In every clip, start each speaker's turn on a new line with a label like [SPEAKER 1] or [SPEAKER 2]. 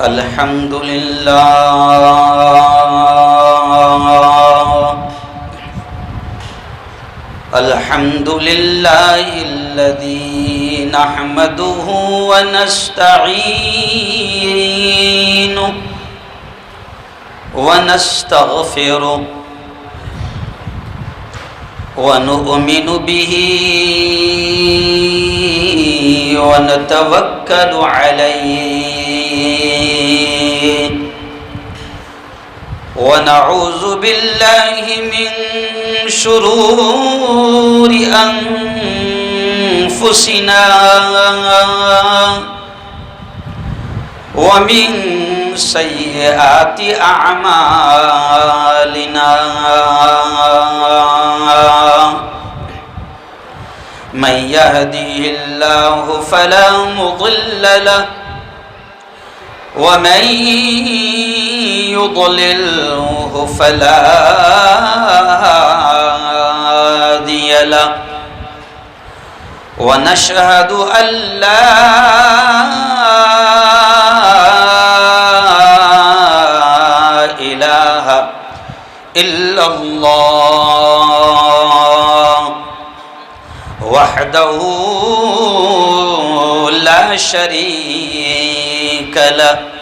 [SPEAKER 1] الحمد لله الحمد لله الذي نحمده ونستعينه ونستغفره ونؤمن به ونتوكل عليه ونعوذ بالله من شرور أنفسنا ومن سيئات أعمالنا من يهده الله فلا مضل له ومن يضلله فلا هادي له ونشهد أن لا إله إلا الله وحده لا شريك له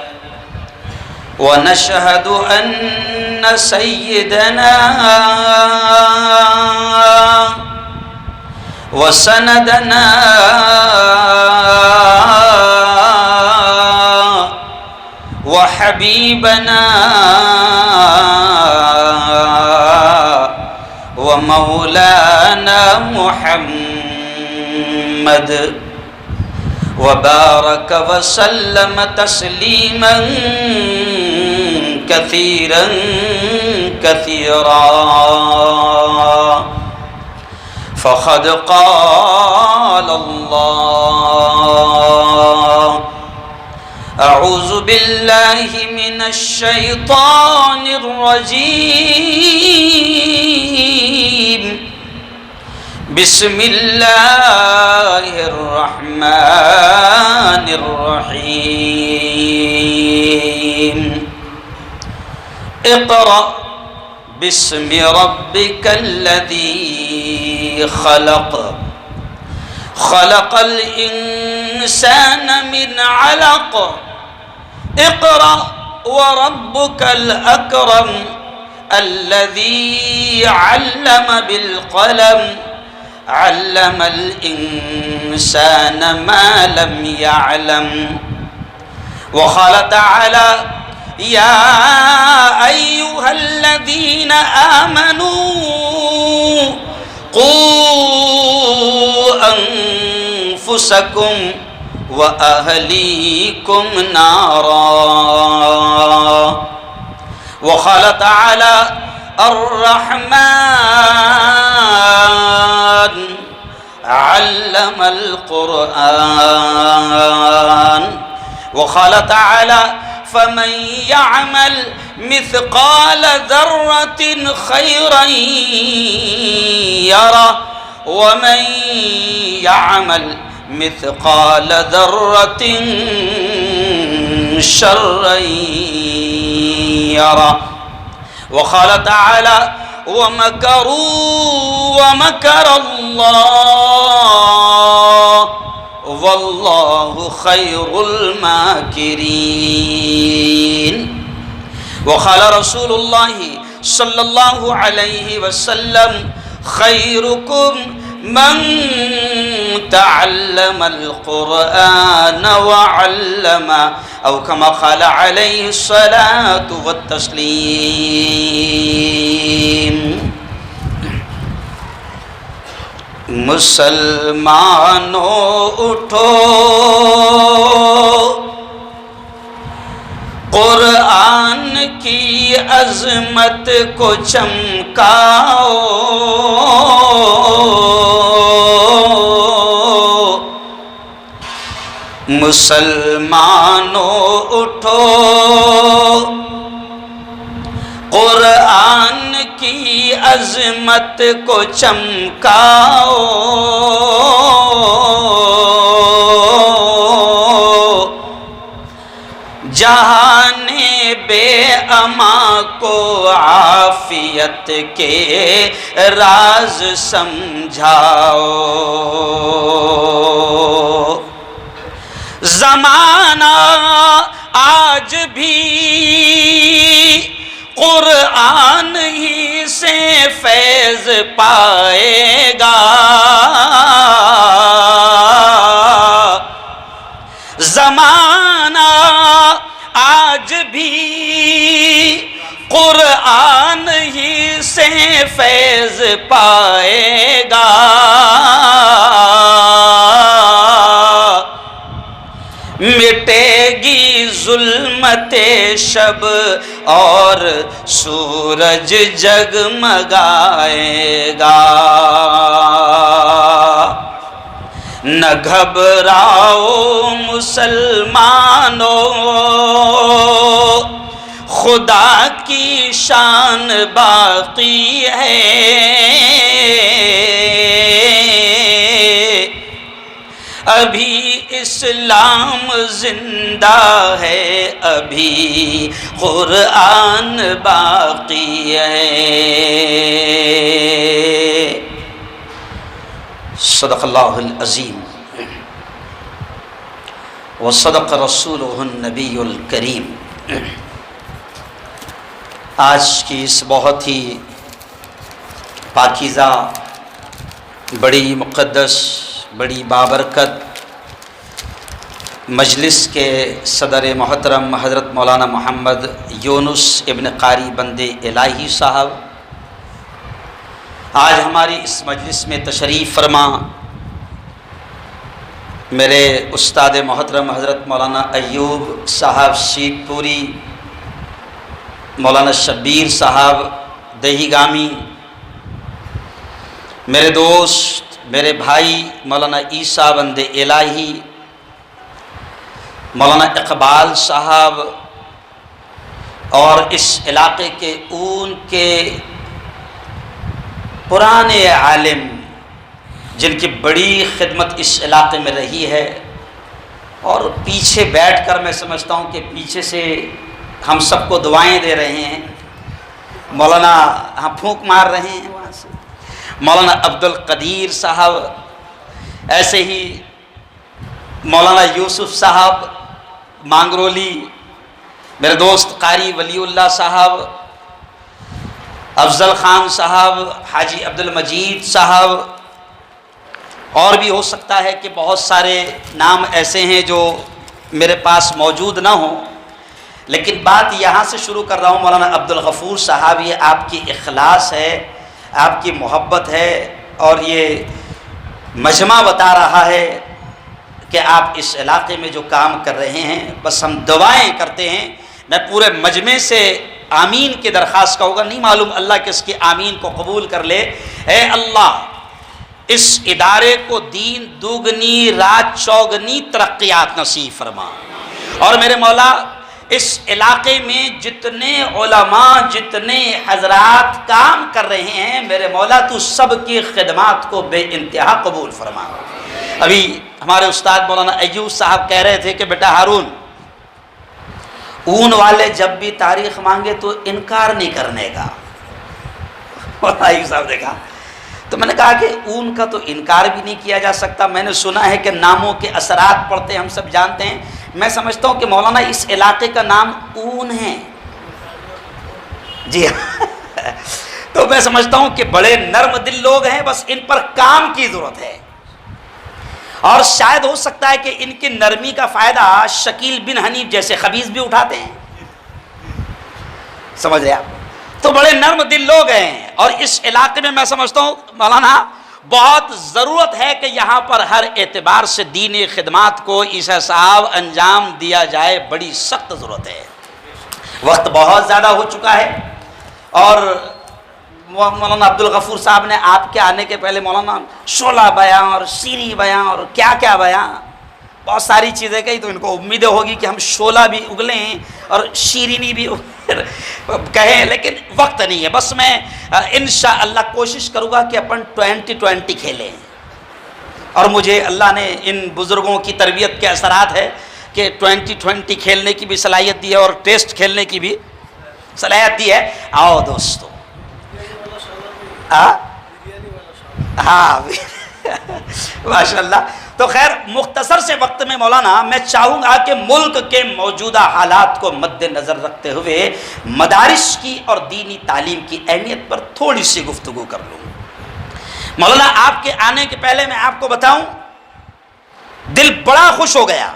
[SPEAKER 1] ونشهد أن سيدنا وسندنا وحبيبنا ومولانا محمد وبارك وسلم تسليما كثيرا كثيرا فقد قال الله أعوذ بالله من الشيطان الرجيم بسم الله الرحمن الرحيم اقرأ باسم ربك الذي خلق خلق الإنسان من علق اقرأ وربك الأكرم الذي علم بالقلم علم الإنسان ما لم يعلم وقال تعالى يا أيها الذين آمنوا قوا أنفسكم وأهليكم نارا وقال تعالى الرحمن علم القرآن وقال تعالى فمن يعمل مثقال ذرة خيرا يره ومن يعمل مثقال ذرة شرا يره وقال تعالى ومكروا ومكر الله والله خير الماكرين وقال رسول الله صلى الله عليه وسلم خيركم من تعلم القرآن وعلمه أو كما قال عليه الصلاة والتسليم مسلمانوں اٹھو قرآن کی عظمت کو چمکاؤ مسلمانوں اٹھو قرآن کی عظمت کو چمکاؤ جہان بے اما کو عافیت کے راز سمجھاؤ، زمانہ آج بھی قرآن ہی سے فیض پائے گا، زمانہ آج بھی قرآن ہی سے فیض پائے گا، مٹے گی ظلمت شب اور سورج جگمگائے گا، نہ گھبراؤ مسلمانوں، خدا کی شان باقی ہے، ابھی اسلام زندہ ہے، ابھی قرآن باقی ہے۔ صدق اللہ العظیم وصدق رسولہ النبی الکریم۔ آج کی اس بہت ہی پاکیزہ، بڑی مقدس، بڑی بابرکت مجلس کے صدر محترم حضرت مولانا محمد یونس ابن قاری بند الہی صاحب آج ہماری اس مجلس میں تشریف فرما، میرے استاد محترم حضرت مولانا ایوب صاحب سیت پوری، مولانا شبیر صاحب دیہی گامی، میرے دوست، میرے بھائی مولانا عیسیٰ بند الہی، مولانا اقبال صاحب، اور اس علاقے کے اون کے پرانے عالم جن کی بڑی خدمت اس علاقے میں رہی ہے، اور پیچھے بیٹھ کر میں سمجھتا ہوں کہ پیچھے سے ہم سب کو دعائیں دے رہے ہیں، مولانا ہم پھونک مار رہے ہیں وہاں سے، مولانا عبد القدیر صاحب، ایسے ہی مولانا یوسف صاحب مانگرولی، میرے دوست قاری ولی اللہ صاحب، افضل خان صاحب، حاجی عبد المجید صاحب، اور بھی ہو سکتا ہے کہ بہت سارے نام ایسے ہیں جو میرے پاس موجود نہ ہوں، لیکن بات یہاں سے شروع کر رہا ہوں۔ مولانا عبد الغفور صاحب، یہ آپ کی اخلاص ہے، آپ کی محبت ہے، اور یہ مجمع بتا رہا ہے کہ آپ اس علاقے میں جو کام کر رہے ہیں، بس ہم دعائیں کرتے ہیں۔ میں پورے مجمع سے آمین کی درخواست کا ہوگا، نہیں معلوم اللہ کس کی آمین کو قبول کر لے۔ اے اللہ، اس ادارے کو دین دوگنی رات چوگنی ترقیات نصیب فرما، اور میرے مولا اس علاقے میں جتنے علماء، جتنے حضرات کام کر رہے ہیں، میرے مولا تو سب کی خدمات کو بے انتہا قبول فرما۔ ابھی ہمارے استاد مولانا ایوب صاحب کہہ رہے تھے کہ بیٹا ہارون، اون والے جب بھی تاریخ مانگے تو انکار نہیں کرنے کا۔ مولانا ایوب صاحب نے کہا، تو میں نے کہا کہ اون کا تو انکار بھی نہیں کیا جا سکتا، میں نے سنا ہے کہ ناموں کے اثرات پڑھتے ہم سب جانتے ہیں، میں سمجھتا ہوں کہ مولانا اس علاقے کا نام اون ہے، جی تو میں سمجھتا ہوں کہ بڑے نرم دل لوگ ہیں، بس ان پر کام کی ضرورت ہے، اور شاید ہو سکتا ہے کہ ان کی نرمی کا فائدہ شکیل بن حنیف جیسے خبیث بھی اٹھاتے ہیں، سمجھ رہے آپ؟ تو بڑے نرم دل لوگ ہیں، اور اس علاقے میں میں سمجھتا ہوں مولانا بہت ضرورت ہے کہ یہاں پر ہر اعتبار سے دینی خدمات کو عیسیٰ صاحب انجام دیا جائے، بڑی سخت ضرورت ہے، وقت بہت زیادہ ہو چکا ہے۔ اور مولانا عبد الغفور صاحب نے آپ کے آنے کے پہلے مولانا شعلہ بیاں اور سیری بیاں اور کیا کیا بیاں، بہت ساری چیزیں کہی، تو ان کو امیدیں ہوگی کہ ہم شعلہ بھی اگلیں اور شیرینی بھی کہیں، لیکن وقت نہیں ہے۔ بس میں انشاءاللہ کوشش کروں گا کہ اپن 2020 کھیلیں، اور مجھے اللہ نے ان بزرگوں کی تربیت کے اثرات ہے کہ 2020 کھیلنے کی بھی صلاحیت دی ہے اور ٹیسٹ کھیلنے کی بھی صلاحیت دی ہے. آؤ دوستو. ہاں ماشاء اللہ. تو خیر مختصر سے وقت میں مولانا میں چاہوں گا کہ ملک کے موجودہ حالات کو مد نظر رکھتے ہوئے مدارس کی اور دینی تعلیم کی اہمیت پر تھوڑی سی گفتگو کر لوں. مولانا آپ کے آنے کے پہلے میں آپ کو بتاؤں دل بڑا خوش ہو گیا.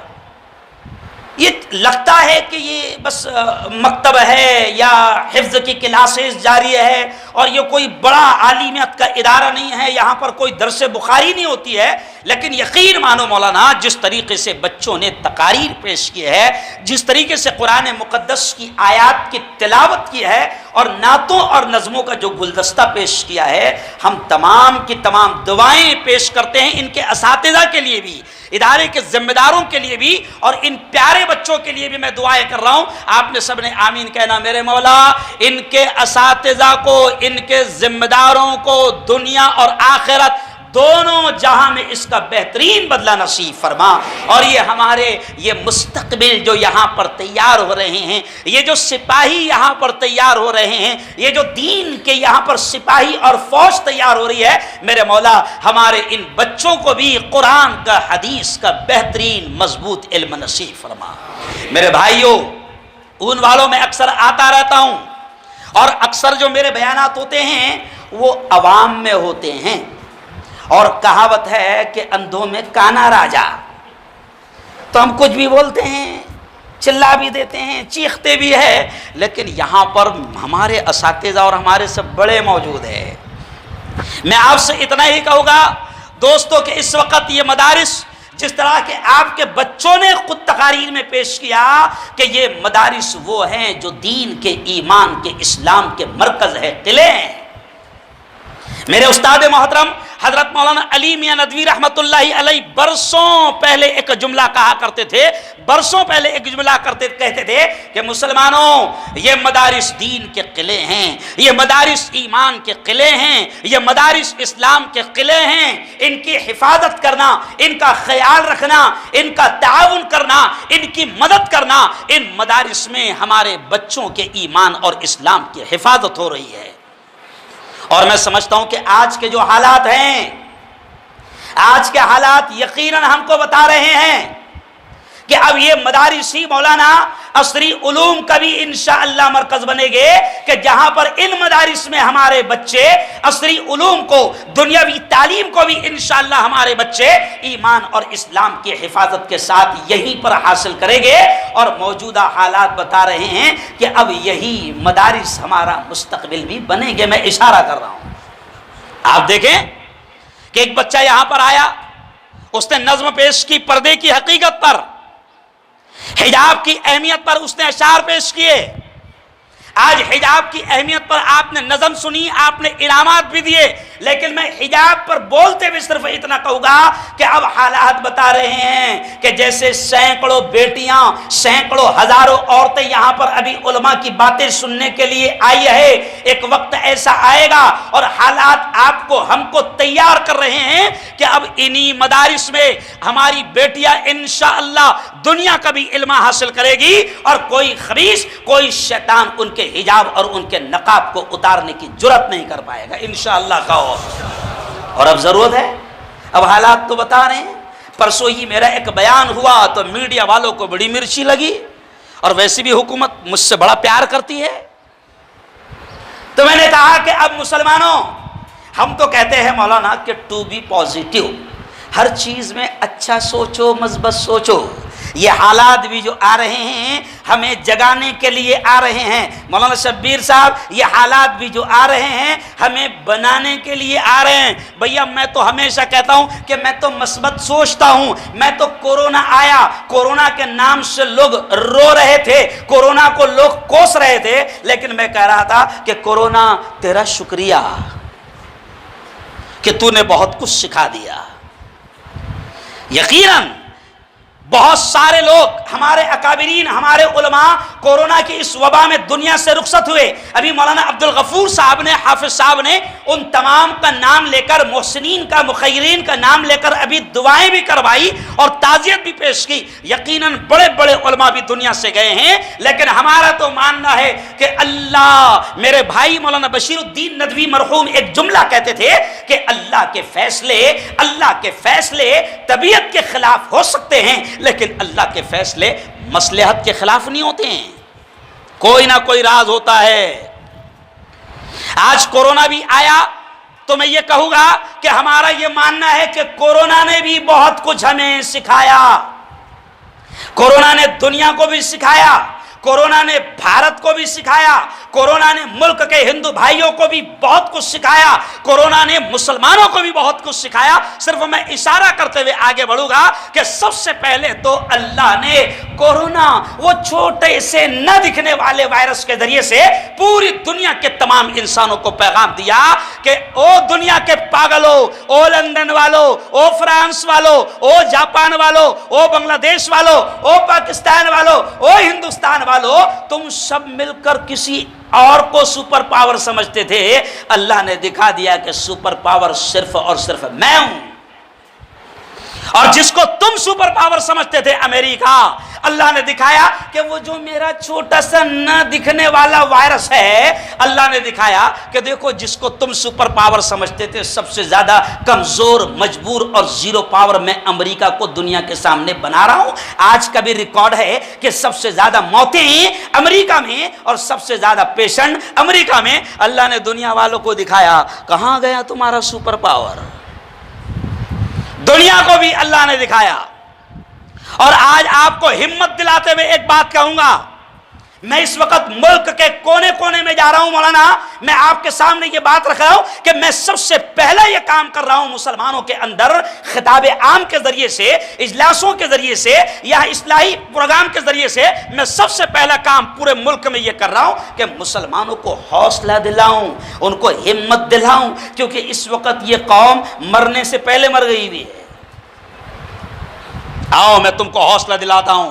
[SPEAKER 1] یہ لگتا ہے کہ یہ بس مکتب ہے یا حفظ کی کلاسز جاری ہے اور یہ کوئی بڑا عالمیت کا ادارہ نہیں ہے, یہاں پر کوئی درس بخاری نہیں ہوتی ہے. لیکن یقین مانو مولانا جس طریقے سے بچوں نے تقاریر پیش کی ہے, جس طریقے سے قرآن مقدس کی آیات کی تلاوت کی ہے اور نعتوں اور نظموں کا جو گلدستہ پیش کیا ہے, ہم تمام کی تمام دعائیں پیش کرتے ہیں ان کے اساتذہ کے لیے بھی, ادارے کے ذمہ داروں کے لیے بھی, اور ان پیارے بچوں کے لیے بھی میں دعائیں کر رہا ہوں. آپ نے سب نے آمین کہنا. میرے مولا ان کے اساتذہ کو, ان کے ذمہ داروں کو دنیا اور آخرت دونوں جہاں میں اس کا بہترین بدلہ نصیب فرما. اور یہ ہمارے یہ مستقبل جو یہاں پر تیار ہو رہے ہیں, یہ جو سپاہی یہاں پر تیار ہو رہے ہیں, یہ جو دین کے یہاں پر سپاہی اور فوج تیار ہو رہی ہے, میرے مولا ہمارے ان بچوں کو بھی قرآن کا حدیث کا بہترین مضبوط علم نصیب فرما. میرے بھائیوں, اون والوں میں اکثر آتا رہتا ہوں اور اکثر جو میرے بیانات ہوتے ہیں وہ عوام میں ہوتے ہیں, اور کہاوت ہے کہ اندھوں میں کانا راجا. تو ہم کچھ بھی بولتے ہیں, چلا بھی دیتے ہیں, چیختے بھی ہے, لیکن یہاں پر ہمارے اساتذہ اور ہمارے سب بڑے موجود ہیں. میں آپ سے اتنا ہی کہوں گا دوستوں کہ اس وقت یہ مدارس جس طرح کے آپ کے بچوں نے خود تقاریر میں پیش کیا کہ یہ مدارس وہ ہیں جو دین کے, ایمان کے, اسلام کے مرکز ہے, قلعے ہیں. میرے استاد محترم حضرت مولانا علی میاں ندوی رحمت اللہ علیہ برسوں پہلے ایک جملہ کہا کرتے تھے, کہتے تھے کہ مسلمانوں یہ مدارس دین کے قلعے ہیں, یہ مدارس ایمان کے قلعے ہیں, یہ مدارس اسلام کے قلعے ہیں. ان کی حفاظت کرنا, ان کا خیال رکھنا, ان کا تعاون کرنا, ان کی مدد کرنا, ان مدارس میں ہمارے بچوں کے ایمان اور اسلام کی حفاظت ہو رہی ہے. اور میں سمجھتا ہوں کہ آج کے جو حالات ہیں, آج کے حالات یقیناً ہم کو بتا رہے ہیں کہ اب یہ مدارس ہی مولانا عصری علوم کا بھی انشاءاللہ مرکز بنے گے کہ جہاں پر ان مدارس میں ہمارے بچے عصری علوم کو, دنیاوی تعلیم کو بھی انشاءاللہ ہمارے بچے ایمان اور اسلام کی حفاظت کے ساتھ یہیں پر حاصل کریں گے. اور موجودہ حالات بتا رہے ہیں کہ اب یہی مدارس ہمارا مستقبل بھی بنے گے. میں اشارہ کر رہا ہوں, آپ دیکھیں کہ ایک بچہ یہاں پر آیا, اس نے نظم پیش کی پردے کی حقیقت پر, حجاب کی اہمیت پر اس نے اشعار پیش کیے. آج حجاب کی اہمیت پر آپ نے نظم سنی, آپ نے انعامات بھی دیے, لیکن میں حجاب پر بولتے ہوئے صرف اتنا کہوں گا کہ اب حالات بتا رہے ہیں کہ جیسے سینکڑوں بیٹیاں, سینکڑوں ہزاروں عورتیں یہاں پر ابھی علماء کی باتیں سننے کے لیے آئی ہے, ایک وقت ایسا آئے گا اور حالات آپ کو, ہم کو تیار کر رہے ہیں کہ اب انہی مدارس میں ہماری بیٹیاں انشاءاللہ دنیا کا بھی علم حاصل کرے گی, اور کوئی خبیث, کوئی شیطان ان کے حجاب اور ان کے نقاب کو اتارنے کی جرات نہیں کر پائے گا انشاءاللہ کا. اور اب ضرورت ہے, اب حالات تو بتا رہے ہیں. پرسوں ہی میرا ایک بیان ہوا تو میڈیا والوں کو بڑی مرچی لگی, اور ویسے بھی حکومت مجھ سے بڑا پیار کرتی ہے. تو میں نے کہا کہ اب مسلمانوں, ہم تو کہتے ہیں مولانا کہ ٹو بی پازیٹیو, ہر چیز میں اچھا سوچو, مثبت سوچو. یہ حالات بھی جو آ رہے ہیں ہمیں جگانے کے لیے آ رہے ہیں. مولانا شبیر صاحب, یہ حالات بھی جو آ رہے ہیں ہمیں بنانے کے لیے آ رہے ہیں. بھیا میں تو ہمیشہ کہتا ہوں کہ میں تو مثبت سوچتا ہوں. میں تو کورونا آیا, کورونا کے نام سے لوگ رو رہے تھے, کورونا کو لوگ کوس رہے تھے, لیکن میں کہہ رہا تھا کہ کورونا تیرا شکریہ کہ تو نے بہت کچھ سکھا دیا. یقیناً بہت سارے لوگ, ہمارے اکابرین, ہمارے علماء کورونا کی اس وبا میں دنیا سے رخصت ہوئے. ابھی مولانا عبد الغفور صاحب نے, حافظ صاحب نے ان تمام کا نام لے کر، محسنین کا، مخیرین کا نام لے کر ابھی دعائیں بھی کروائی اور تعزیت بھی پیش کی۔ یقیناً بڑے بڑے علماء بھی دنیا سے گئے ہیں، لیکن ہمارا تو ماننا ہے کہ اللہ، میرے بھائی مولانا بشیر الدین ندوی مرحوم ایک جملہ کہتے تھے کہ اللہ کے فیصلے طبیعت کے خلاف ہو سکتے ہیں، لیکن اللہ کے فیصلے مصلحت کے خلاف نہیں ہوتے ہیں۔ کوئی نہ کوئی راز ہوتا ہے۔ آج کورونا بھی آیا تو میں یہ کہوں گا کہ ہمارا یہ ماننا ہے کہ کورونا نے بھی بہت کچھ ہمیں سکھایا۔ کورونا نے دنیا کو بھی سکھایا، کورونا نے بھارت کو بھی سکھایا، کورونا نے ملک کے ہندو بھائیوں کو بھی بہت کچھ سکھایا، کورونا نے مسلمانوں کو بھی بہت کچھ سکھایا۔ صرف میں اشارہ کرتے ہوئے آگے بڑھوں گا کہ سب سے پہلے تو اللہ نے کورونا، وہ چھوٹے سے نہ دکھنے والے وائرس کے ذریعے سے پوری دنیا کے تمام انسانوں کو پیغام دیا کہ او دنیا کے پاگلوں، او لندن والوں، او فرانس والوں، او جاپان والوں، او بنگلہ دیش والوں، او پاکستان والوں، او ہندوستان والوں، تم سب مل کر کسی اور کو سپر پاور سمجھتے تھے۔ اللہ نے دکھا دیا کہ سپر پاور صرف اور صرف میں ہوں۔ اور جس کو تم سپر پاور سمجھتے تھے امریکہ، اللہ نے دکھایا کہ وہ جو میرا چھوٹا سا نہ دکھنے والا وائرس ہے، اللہ نے دکھایا کہ دیکھو جس کو تم سپر پاور سمجھتے تھے، سب سے زیادہ کمزور، مجبور اور زیرو پاور میں امریکہ کو دنیا کے سامنے بنا رہا ہوں۔ آج کا بھی ریکارڈ ہے کہ سب سے زیادہ موتیں امریکہ میں اور سب سے زیادہ پیشنٹ امریکہ میں۔ اللہ نے دنیا والوں کو دکھایا کہاں گیا تمہارا سپر پاور۔ دنیا کو بھی اللہ نے دکھایا۔ اور آج آپ کو ہمت دلاتے ہوئے ایک بات کہوں گا، میں اس وقت ملک کے کونے کونے میں جا رہا ہوں مولانا، میں آپ کے سامنے یہ بات رکھ رہا ہوں کہ میں سب سے پہلا یہ کام کر رہا ہوں مسلمانوں کے اندر، خطاب عام کے ذریعے سے، اجلاسوں کے ذریعے سے یا اصلاحی پروگرام کے ذریعے سے، میں سب سے پہلا کام پورے ملک میں یہ کر رہا ہوں کہ مسلمانوں کو حوصلہ دلاؤں، ان کو ہمت دلاؤں، کیونکہ اس وقت یہ قوم مرنے سے پہلے مر گئی ہوئی ہے۔ آؤ میں تم کو حوصلہ دلاتا ہوں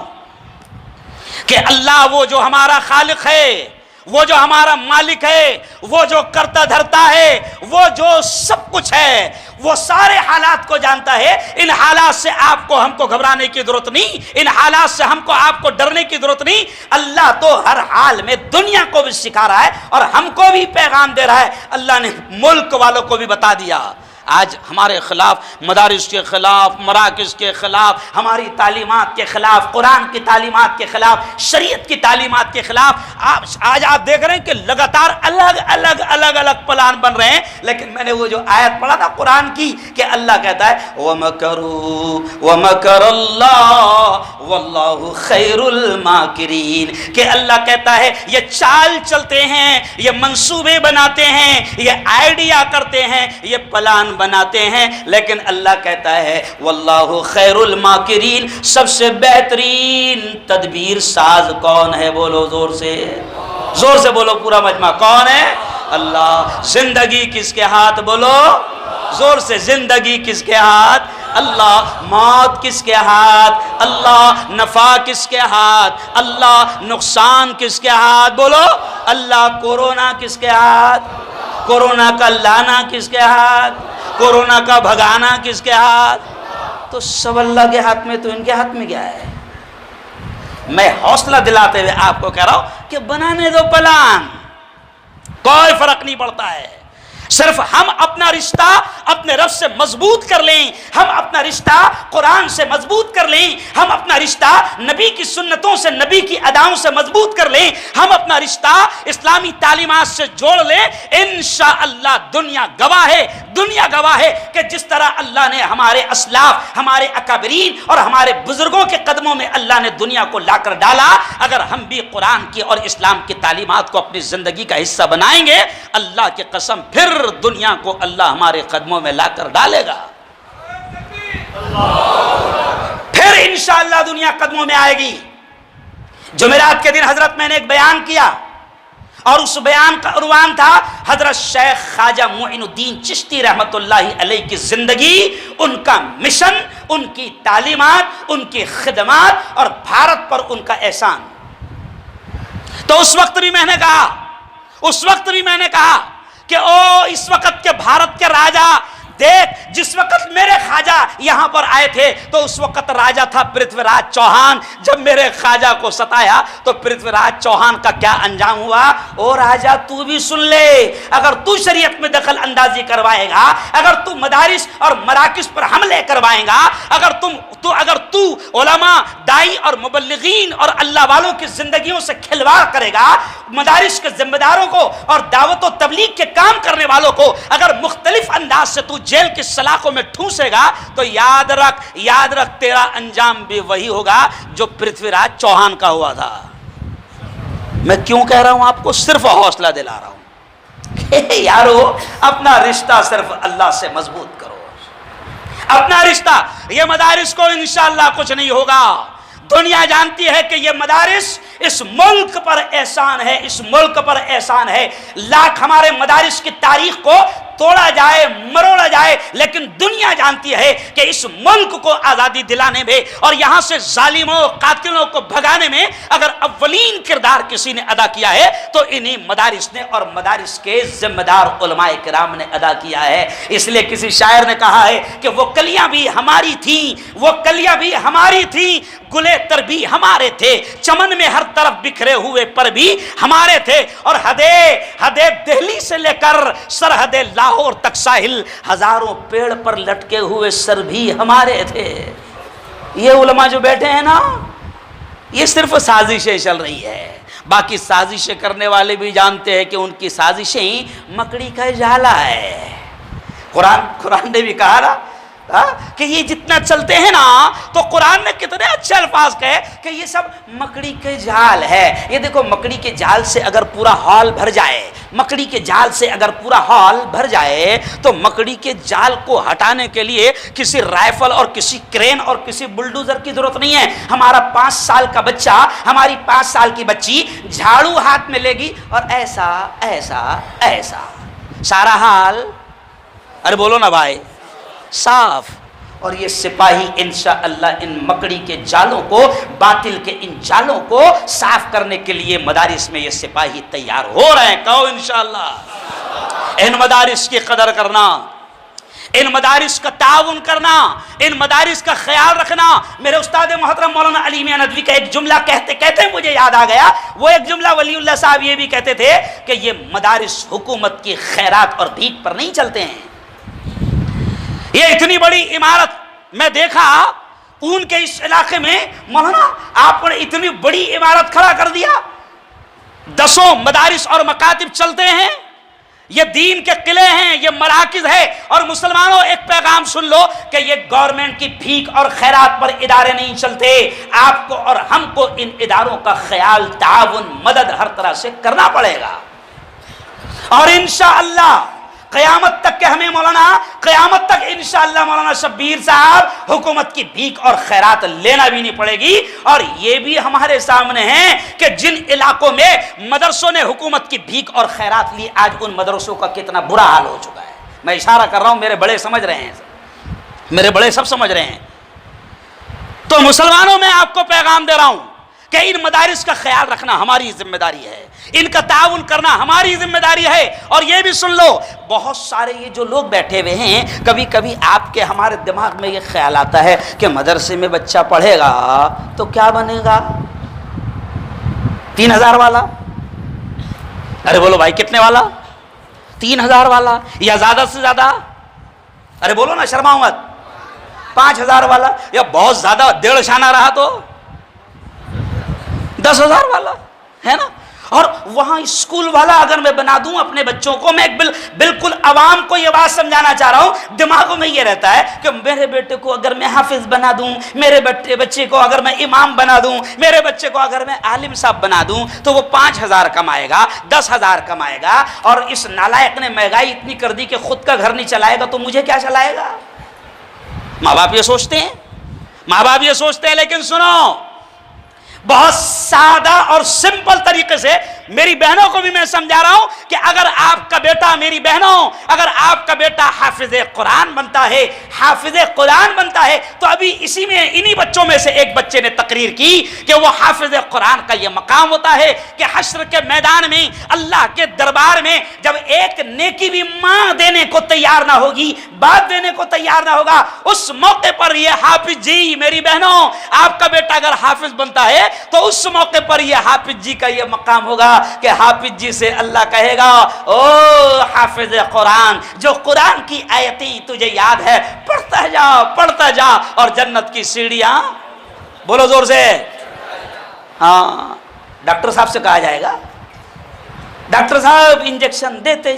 [SPEAKER 1] کہ اللہ وہ جو ہمارا خالق ہے، وہ جو ہمارا مالک ہے، وہ جو کرتا دھرتا ہے، وہ جو سب کچھ ہے، وہ سارے حالات کو جانتا ہے۔ ان حالات سے آپ کو ہم کو گھبرانے کی ضرورت نہیں، ان حالات سے ہم کو آپ کو ڈرنے کی ضرورت نہیں۔ اللہ تو ہر حال میں دنیا کو بھی سکھا رہا ہے اور ہم کو بھی پیغام دے رہا ہے۔ اللہ نے ملک والوں کو بھی بتا دیا۔ آج ہمارے خلاف، مدارس کے خلاف، مراکز کے خلاف، ہماری تعلیمات کے خلاف، قرآن کی تعلیمات کے خلاف، شریعت کی تعلیمات کے خلاف آج آپ دیکھ رہے ہیں کہ لگاتار الگ پلان بن رہے ہیں۔ لیکن میں نے وہ جو آیت پڑھا تھا قرآن کی کہ اللہ کہتا ہے وَمَكَرُوا وَمَكَرَ اللَّهُ وَاللَّهُ خَيْرُ الْمَاكِرِينَ، کہ اللہ کہتا ہے یہ چال چلتے ہیں، یہ منصوبے بناتے ہیں، یہ آئیڈیا کرتے ہیں، یہ پلان بناتے ہیں، لیکن اللہ کہتا ہے واللہ خیر الماکرین، سب سے بہترین تدبیر ساز کون ہے؟ بولو زور سے بولو پورا مجمع، کون ہے؟ اللہ۔ زندگی کس کے ہاتھ؟ بولو زور سے، زندگی کس کے ہاتھ؟ اللہ۔ موت کس کے ہاتھ؟ اللہ۔ نفع کس کے ہاتھ؟ اللہ۔ نقصان کس کے ہاتھ؟ بولو اللہ۔ کورونا کس کے ہاتھ؟ کورونا کا لانا کس کے ہاتھ؟ کورونا کا بھگانا کس کے ہاتھ؟ تو سب اللہ کے ہاتھ میں، تو ان کے ہاتھ میں کیا ہے؟ میں حوصلہ دلاتے ہوئے آپ کو کہہ رہا ہوں کہ بنانے دو پلان، کوئی فرق نہیں پڑتا ہے۔ صرف ہم اپنا رشتہ اپنے رب سے مضبوط کر لیں، ہم اپنا رشتہ قرآن سے مضبوط کر لیں، ہم اپنا رشتہ نبی کی سنتوں سے، نبی کی اداؤں سے مضبوط کر لیں، ہم اپنا رشتہ اسلامی تعلیمات سے جوڑ لیں، انشاءاللہ دنیا گواہ ہے کہ جس طرح اللہ نے ہمارے اسلاف، ہمارے اکابرین اور ہمارے بزرگوں کے قدموں میں اللہ نے دنیا کو لا کر ڈالا، اگر ہم بھی قرآن کی اور اسلام کی تعلیمات کو اپنی زندگی کا حصہ بنائیں گے، اللہ کی قسم پھر دنیا کو اللہ ہمارے قدموں میں لا کر ڈالے گا۔ پھر انشاءاللہ دنیا قدموں میں آئے گی۔ جمعرات کے دن حضرت میں نے ایک بیان کیا اور اس بیان کا عنوان تھا حضرت شیخ خواجہ معین الدین چشتی رحمت اللہ علیہ کی زندگی، ان کا مشن، ان کی تعلیمات، ان کی خدمات اور بھارت پر ان کا احسان۔ تو اس وقت بھی میں نے کہا کہ او اس وقت کے بھارت کے راجا دیکھ، جس وقت میرے خواجہ یہاں پر آئے تھے تو اس وقت راجا تھا پرتھوی راج چوہان، جب میرے خواجہ کو ستایا تو پرتھوی راج چوہان کا کیا انجام ہوا؟ او راجا تو بھی سن لے، اگر تو شریعت میں دخل اندازی کروائے گا، اگر تو مدارس اور مراکز پر حملے کروائے گا، اگر تو علماء، دائی اور مبلغین اور اللہ والوں کی زندگیوں سے کھلواڑ کرے گا، مدارس کے ذمہ داروں کو اور دعوت و تبلیغ کے کام کرنے والوں کو اگر مختلف انداز سے تو جیل کی سلاخوں میں ٹھونسے گا تو یاد رکھ تیرا انجام بھی وہی ہوگا جو پرتھوی راج چوہان کا ہوا تھا۔ میں کیوں کہہ رہا ہوں آپ کو؟ صرف حوصلہ دلا رہا ہوں کہ یارو اپنا رشتہ صرف اللہ سے مضبوط کرو، اپنا رشتہ۔ یہ مدارس کو انشاءاللہ کچھ نہیں ہوگا، دنیا جانتی ہے کہ یہ مدارس اس ملک پر احسان ہے، اس ملک پر احسان ہے۔ لاکھ ہمارے مدارس کی تاریخ کو توڑا جائے، مروڑا جائے، لیکن دنیا جانتی ہے کہ اس ملک کو آزادی دلانے میں اور یہاں سے ظالموں قاتلوں کو بھگانے میں اگر اولین کردار کسی نے ادا کیا ہے تو انہی مدارس نے اور مدارس کے ذمہ دار علماء کرام نے ادا کیا ہے۔ اس لیے کسی شاعر نے کہا ہے کہ وہ کلیاں بھی ہماری تھیں، وہ کلیاں بھی ہماری تھیں، گلے تر بھی ہمارے تھے، چمن میں ہر طرف بکھرے ہوئے پر بھی ہمارے تھے، اور حد دہلی سے لے کر سرحد لاہور تک ساحل ہزاروں پیڑ پر لٹکے ہوئے سر بھی ہمارے تھے۔ یہ علماء جو بیٹھے ہیں نا، یہ صرف سازشیں چل رہی ہے، باقی سازشیں کرنے والے بھی جانتے ہیں کہ ان کی سازشیں مکڑی کا جالا ہے۔ قرآن نے بھی کہا نا کہ یہ جتنا چلتے ہیں نا، تو قرآن نے کتنے اچھے الفاظ کہے کہ یہ سب مکڑی کے جال ہے۔ یہ دیکھو، مکڑی کے جال سے اگر پورا ہال بھر جائے، مکڑی کے جال سے اگر پورا ہال بھر جائے تو مکڑی کے جال کو ہٹانے کے لیے کسی رائفل اور کسی کرین اور کسی بلڈوزر کی ضرورت نہیں ہے۔ ہمارا 5 سال کا بچہ، ہماری 5 سال کی بچی جھاڑو ہاتھ میں لے گی اور ایسا ایسا ایسا سارا حال، ارے بولو نا بھائی، صاف۔ اور یہ سپاہی انشاءاللہ ان مکڑی کے جالوں کو، باطل کے ان جالوں کو صاف کرنے کے لیے مدارس میں یہ سپاہی تیار ہو رہے ہیں۔ کہو انشاءاللہ۔ ان مدارس کی قدر کرنا، ان مدارس کا تعاون کرنا، ان مدارس کا خیال رکھنا۔ میرے استاد محترم مولانا علی میاں ندوی کا ایک جملہ کہتے مجھے یاد آ گیا۔ وہ ایک جملہ ولی اللہ صاحب یہ بھی کہتے تھے کہ یہ مدارس حکومت کی خیرات اور بھیک پر نہیں چلتے ہیں۔ یہ اتنی بڑی عمارت میں دیکھا اون کے اس علاقے میں، مولانا آپ نے اتنی بڑی عمارت کھڑا کر دیا، 10 مدارس اور مکاتب چلتے ہیں، یہ دین کے قلعے ہیں، یہ مراکز ہے۔ اور مسلمانوں ایک پیغام سن لو کہ یہ گورنمنٹ کی بھیک اور خیرات پر ادارے نہیں چلتے، آپ کو اور ہم کو ان اداروں کا خیال، تعاون، مدد ہر طرح سے کرنا پڑے گا۔ اور انشاءاللہ قیامت تک کہ ہمیں قیامت تک انشاءاللہ مولانا شبیر صاحب حکومت کی بھیک اور خیرات لینا بھی نہیں پڑے گی۔ اور یہ بھی ہمارے سامنے ہیں کہ جن علاقوں میں مدرسوں نے حکومت کی بھیک اور خیرات لی، آج ان مدرسوں کا کتنا برا حال ہو چکا ہے۔ میں اشارہ کر رہا ہوں، میرے بڑے سمجھ رہے ہیں، میرے بڑے سب سمجھ رہے ہیں۔ تو مسلمانوں میں آپ کو پیغام دے رہا ہوں کہ ان مدارس کا خیال رکھنا ہماری ذمہ داری ہے، ان کا تعاون کرنا ہماری ذمہ داری ہے۔ اور یہ بھی سن لو، بہت سارے یہ جو لوگ بیٹھے ہوئے ہیں، کبھی کبھی آپ کے ہمارے دماغ میں یہ خیال آتا ہے کہ مدرسے میں بچہ پڑھے گا تو کیا بنے گا؟ 3000 والا؟ ارے بولو بھائی، کتنے والا؟ 3000 والا یا زیادہ سے زیادہ؟ ارے بولو نا، شرماؤ مت۔ 5000 والا یا بہت زیادہ 1.5 شانہ رہا تو 10,000 والا ہے نا؟ اور وہاں اسکول والا اگر میں بنا دوں اپنے بچوں کو، میں بالکل عوام کو یہ بات سمجھانا چاہ رہا ہوں، دماغوں میں یہ رہتا ہے کہ میرے بیٹے کو اگر میں حافظ بنا دوں، میرے بچے کو اگر میں امام بنا دوں، میرے بچے کو اگر میں عالم صاحب بنا دوں تو وہ 5000 کمائے گا، 10,000 کمائے گا، اور اس نالائق نے مہنگائی اتنی کر دی کہ خود کا گھر نہیں چلائے گا تو مجھے کیا چلائے گا؟ ماں باپ یہ سوچتے ہیں، لیکن سنو، بہت سادہ اور سمپل طریقے سے میری بہنوں کو بھی میں سمجھا رہا ہوں کہ اگر آپ کا بیٹا، میری بہنوں، اگر آپ کا بیٹا حافظ قرآن بنتا ہے، حافظ قرآن بنتا ہے، تو ابھی اسی میں انہی بچوں میں سے ایک بچے نے تقریر کی کہ وہ حافظ قرآن کا یہ مقام ہوتا ہے کہ حشر کے میدان میں، اللہ کے دربار میں، جب ایک نیکی بھی ماں دینے کو تیار نہ ہوگی، باپ دینے کو تیار نہ ہوگا، اس موقع پر یہ حافظ جی، میری بہنوں، آپ کا بیٹا اگر حافظ بنتا ہے تو اس موقع پر یہ حافظ جی کا یہ مقام ہوگا کہ حافظ جی سے اللہ کہے گا، او حافظ قرآن، جو قرآن کی آیتیں تجھے یاد ہے پڑھتا جا اور جنت کی سیڑھیاں، بولو زور سے، ہاں ڈاکٹر صاحب سے کہا جائے گا، ڈاکٹر صاحب انجیکشن دیتے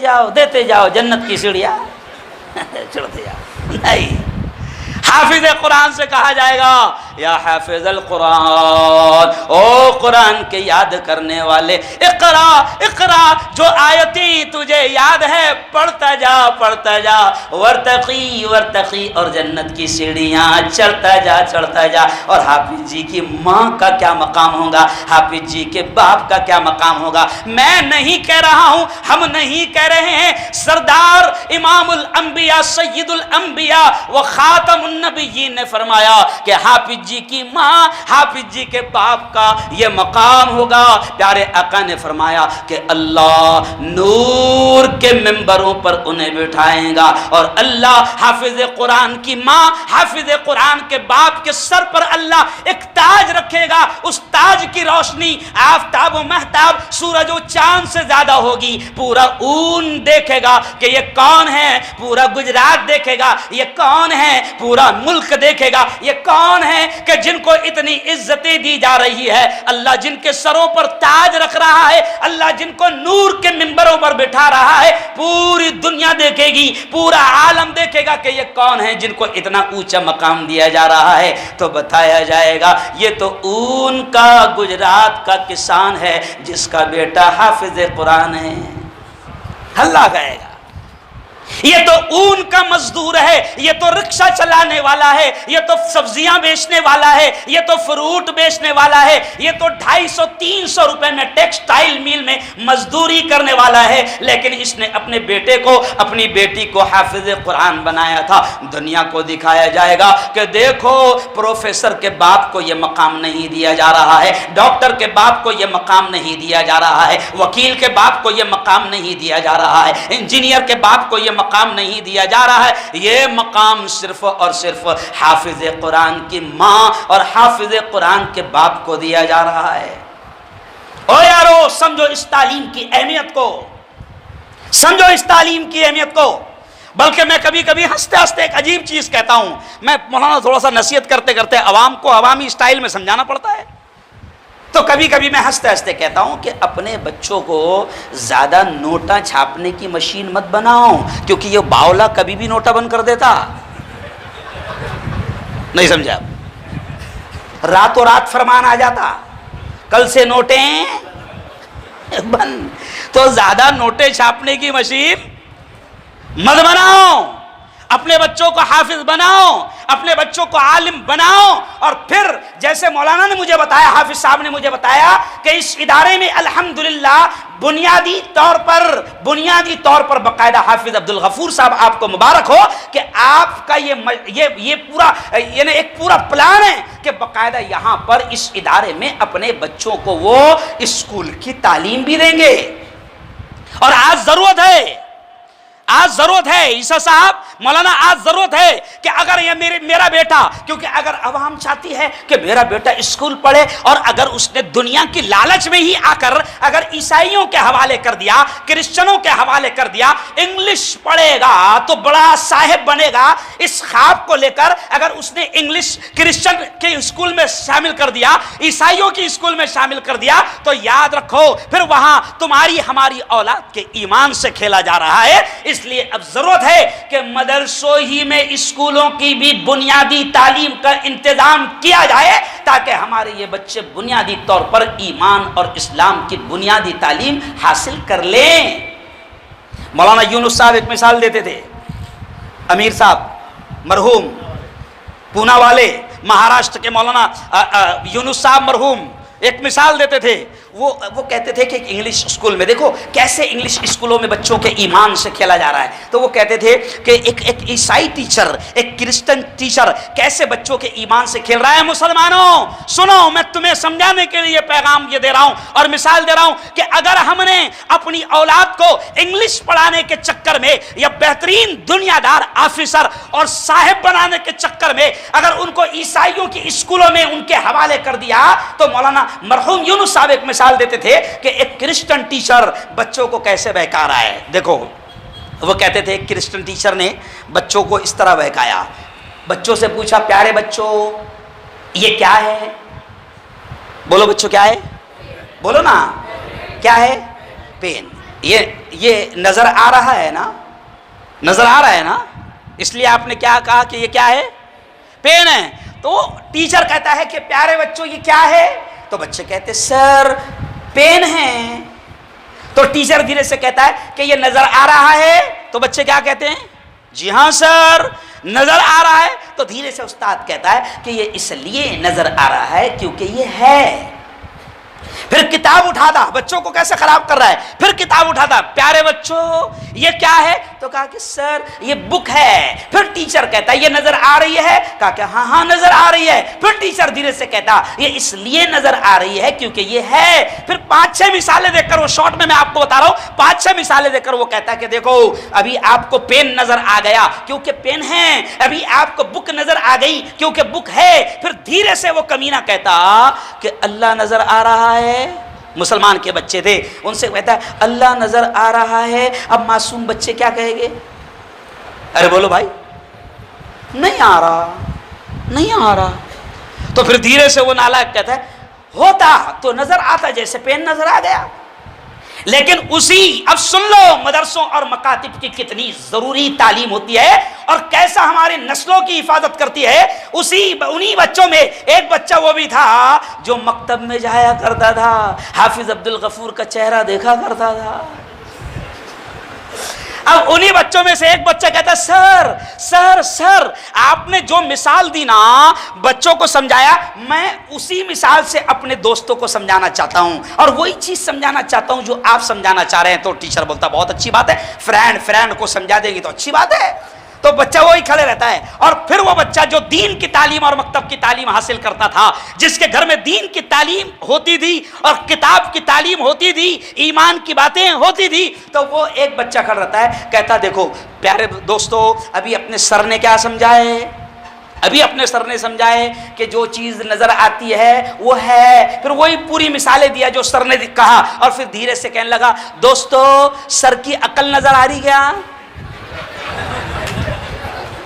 [SPEAKER 1] جاؤ جنت کی سیڑھیاں چڑھتے جاؤ، نہیں، حافظ قرآن سے کہا جائے گا، یا حافظ القرآن، او قرآن کے یاد کرنے والے، اقرا، جو آیتیں تجھے یاد ہے پڑھتا جا، ورتقی، اور جنت کی سیڑھیاں چڑھتا جا۔ اور حافظ جی کی ماں کا کیا مقام ہوگا، حافظ جی کے باپ کا کیا مقام ہوگا، میں نہیں کہہ رہا ہوں، ہم نہیں کہہ رہے ہیں، سردار امام الانبیاء، سید الانبیاء و خاتم النبیین نے فرمایا کہ حافظ جی کی ماں، حافظ جی کے باپ کا یہ مقام ہوگا۔ پیارے آقا نے فرمایا کہ اللہ نور کے ممبروں پر انہیں بٹھائے گا، اور اللہ حافظ قرآن کی ماں، حافظ قرآن کے باپ کے سر پر اللہ ایک تاج رکھے گا، اس تاج کی روشنی آفتاب و مہتاب، سورج و چاند سے زیادہ ہوگی، پورا اون دیکھے گا کہ یہ کون ہے، پورا گجرات دیکھے گا یہ کون ہے، پورا ملک دیکھے گا یہ کون ہے کہ جن کو اتنی عزتیں دی جا رہی ہے، اللہ جن کے سروں پر تاج رکھ رہا ہے، اللہ جن کو نور کے منبروں پر بٹھا رہا ہے، پوری دنیا دیکھے گی، پورا عالم دیکھے گا کہ یہ کون ہے جن کو اتنا اونچا مقام دیا جا رہا ہے، تو بتایا جائے گا یہ تو اون کا، گجرات کا کسان ہے جس کا بیٹا حافظ قرآن ہے۔ اللہ کہے گا یہ تو اون کا مزدور ہے، یہ تو رکشہ چلانے والا ہے، یہ تو سبزیاں بیچنے والا ہے، یہ تو فروٹ بیچنے والا ہے، یہ تو 250-300 روپے میں ٹیکسٹائل میل میں مزدوری کرنے والا ہے، لیکن اس نے اپنے بیٹے کو، اپنی بیٹی کو حافظ قرآن بنایا تھا۔ دنیا کو دکھایا جائے گا کہ دیکھو پروفیسر کے باپ کو یہ مقام نہیں دیا جا رہا ہے، ڈاکٹر کے باپ کو یہ مقام نہیں دیا جا رہا ہے، وکیل کے باپ کو یہ مقام نہیں دیا جا رہا ہے، انجینئر کے باپ کو یہ مقام نہیں دیا جا رہا ہے، یہ مقام صرف اور صرف حافظ قرآن کی ماں اور حافظ قرآن کے باپ کو دیا جا رہا ہے۔ او یارو سمجھو اس تعلیم کی اہمیت کو، سمجھو اس تعلیم کی اہمیت کو۔ بلکہ میں کبھی کبھی ہنستے ہنستے ایک عجیب چیز کہتا ہوں، میں مولانا تھوڑا سا نصیحت کرتے کرتے عوام کو عوامی سٹائل میں سمجھانا پڑتا ہے، تو کبھی کبھی میں ہنستے ہنستے کہتا ہوں کہ اپنے بچوں کو زیادہ نوٹاں چھاپنے کی مشین مت بناؤ، کیونکہ یہ باولا کبھی بھی نوٹا بند کر دیتا، نہیں سمجھا، راتوں رات فرمان آ جاتا کل سے نوٹیں بند، تو زیادہ نوٹیں چھاپنے کی مشین مت بناؤ، اپنے بچوں کو حافظ بناؤ، اپنے بچوں کو عالم بناؤ، اور پھر جیسے مولانا نے مجھے بتایا، حافظ صاحب نے مجھے بتایا کہ اس ادارے میں الحمدللہ بنیادی طور پر باقاعدہ حافظ عبدالغفور صاحب آپ کو مبارک ہو کہ آپ کا یہ پورا یعنی ایک پورا پلان ہے کہ باقاعدہ یہاں پر اس ادارے میں اپنے بچوں کو وہ اسکول کی تعلیم بھی دیں گے۔ اور آج ضرورت ہے عیسیٰ صاحب، مولانا آج ضرورت ہے کہ اگر یہ میرا بیٹا، کیونکہ اگر عوام چاہتی ہے کہ میرا بیٹا اسکول پڑھے، اور اگر اس نے دنیا کی لالچ میں ہی آ کر اگر عیسائیوں کے حوالے کر دیا، کرسچنوں کے حوالے کر دیا، انگلش پڑھے گا تو بڑا صاحب بنے گا، اس خواب کو لے کر اگر اس نے انگلش کرسچن کے اسکول میں شامل کر دیا، عیسائیوں کی اسکول میں شامل کر دیا، تو یاد رکھو پھر وہاں تمہاری ہماری اولاد کے ایمان سے کھیلا جا رہا ہے۔ اس لیے اب ضرورت ہے کہ مدرسوں ہی میں اسکولوں کی بھی بنیادی تعلیم کا انتظام کیا جائے، تاکہ ہمارے یہ بچے بنیادی طور پر ایمان اور اسلام کی بنیادی تعلیم حاصل کر لیں۔ مولانا یونس صاحب ایک مثال دیتے تھے، امیر صاحب مرحوم، پونا والے، مہاراشٹر کے مولانا یونس صاحب مرحوم، ایک مثال دیتے تھے، وہ کہتے تھے کہ انگلش اسکول میں دیکھو کیسے انگلش اسکولوں میں بچوں کے ایمان سے کھیلا جا رہا ہے. تو وہ کہتے تھے کہ ایک عیسائی ٹیچر، ایک کرسچن ٹیچر کیسے بچوں کے ایمان سے کھیل رہا ہے. مسلمانوں سنو، میں تمہیں سمجھانے کے لیے پیغام یہ دے رہا ہوں اور مثال دے رہا ہوں کہ اگر ہم نے اپنی اولاد کو انگلش پڑھانے کے چکر میں یا بہترین دنیا دار آفیسر اور صاحب بنانے کے چکر میں اگر ان کو عیسائیوں کی اسکولوں میں ان کے حوالے کر دیا، تو مولانا مرحوم یونس صاحب ایک مثال دیتے تھے کہ ایک کرسچن ٹیچر بچوں کو کیسے بہکا رہا ہے. دیکھو وہ کہتے تھے ایک کرسچن ٹیچر نے بچوں کو اس طرح بہکایا. بچوں سے پوچھا، پیارے بچوں یہ کیا ہے؟ بولو بچوں کیا ہے؟ بولو نا کیا ہے؟ پین. یہ نظر آ رہا ہے نا؟ نظر آ رہا ہے نا؟ اس لیے آپ نے کیا کہا کہ یہ کیا ہے؟ پین ہے. تو ٹیچر کہتا ہے کہ پیارے بچوں یہ کیا ہے؟ تو بچے کہتے سر پین ہے. تو ٹیچر دھیرے سے کہتا ہے کہ یہ نظر آ رہا ہے. تو بچے کیا کہتے ہیں؟ جی ہاں سر نظر آ رہا ہے. تو دھیرے سے استاد کہتا ہے کہ یہ اس لیے نظر آ رہا ہے کیونکہ یہ ہے. پھر کتاب اٹھاتا، بچوں کو کیسے خراب کر رہا ہے. پھر کتاب اٹھاتا، پیارے بچوں یہ کیا ہے؟ تو کہا کہ سر یہ بک ہے. پھر ٹیچر کہتا یہ نظر آ رہی ہے؟ کہا کہ ہاں ہاں نظر آ رہی ہے. پھر ٹیچر دھیرے سے کہتا یہ اس لیے نظر آ رہی ہے کیونکہ یہ ہے. پھر 5-6 مثالیں دے کر، وہ شارٹ میں آپ کو بتا رہا ہوں، 5-6 مثالیں دے کر وہ کہتا کہ دیکھو ابھی آپ کو پین نظر آ گیا کیونکہ پین ہے، ابھی آپ کو بک نظر آ گئی کیونکہ بک ہے. پھر دھیرے سے وہ کمینہ کہتا کہ اللہ نظر آ رہا ہے. مسلمان کے بچے تھے، ان سے کہتا ہے اللہ نظر آ رہا ہے. اب معصوم بچے کیا کہیں گے؟ ارے بولو بھائی نہیں آ رہا، نہیں آ رہا. تو پھر دھیرے سے وہ نالائق کہتا ہے ہوتا تو نظر آتا جیسے پین نظر آ گیا. لیکن اب سن لو مدرسوں اور مکاتب کی کتنی ضروری تعلیم ہوتی ہے اور کیسا ہمارے نسلوں کی حفاظت کرتی ہے. انہی بچوں میں ایک بچہ وہ بھی تھا جو مکتب میں جایا کرتا تھا، حافظ عبد الغفور کا چہرہ دیکھا کرتا تھا. اب انہی بچوں میں سے ایک بچہ کہتا سر سر سر آپ نے جو مثال دی نا بچوں کو سمجھایا، میں اسی مثال سے اپنے دوستوں کو سمجھانا چاہتا ہوں اور وہی چیز سمجھانا چاہتا ہوں جو آپ سمجھانا چاہ رہے ہیں. تو ٹیچر بولتا بہت اچھی بات ہے، فرینڈ کو سمجھا دے گی تو اچھی بات ہے. تو بچہ وہی کھڑے رہتا ہے. اور پھر وہ بچہ جو دین کی تعلیم اور مکتب کی تعلیم حاصل کرتا تھا، جس کے گھر میں دین کی تعلیم ہوتی تھی اور کتاب کی تعلیم ہوتی تھی، ایمان کی باتیں ہوتی تھی، تو وہ ایک بچہ کھڑا رہتا ہے کہتا دیکھو پیارے دوستو ابھی اپنے سر نے کیا سمجھائے؟ ابھی اپنے سر نے سمجھائے کہ جو چیز نظر آتی ہے وہ ہے. پھر وہی پوری مثالیں دیا جو سر نے کہا اور پھر دھیرے سے کہنے لگا دوستو سر کی عقل نظر آ رہی کیا؟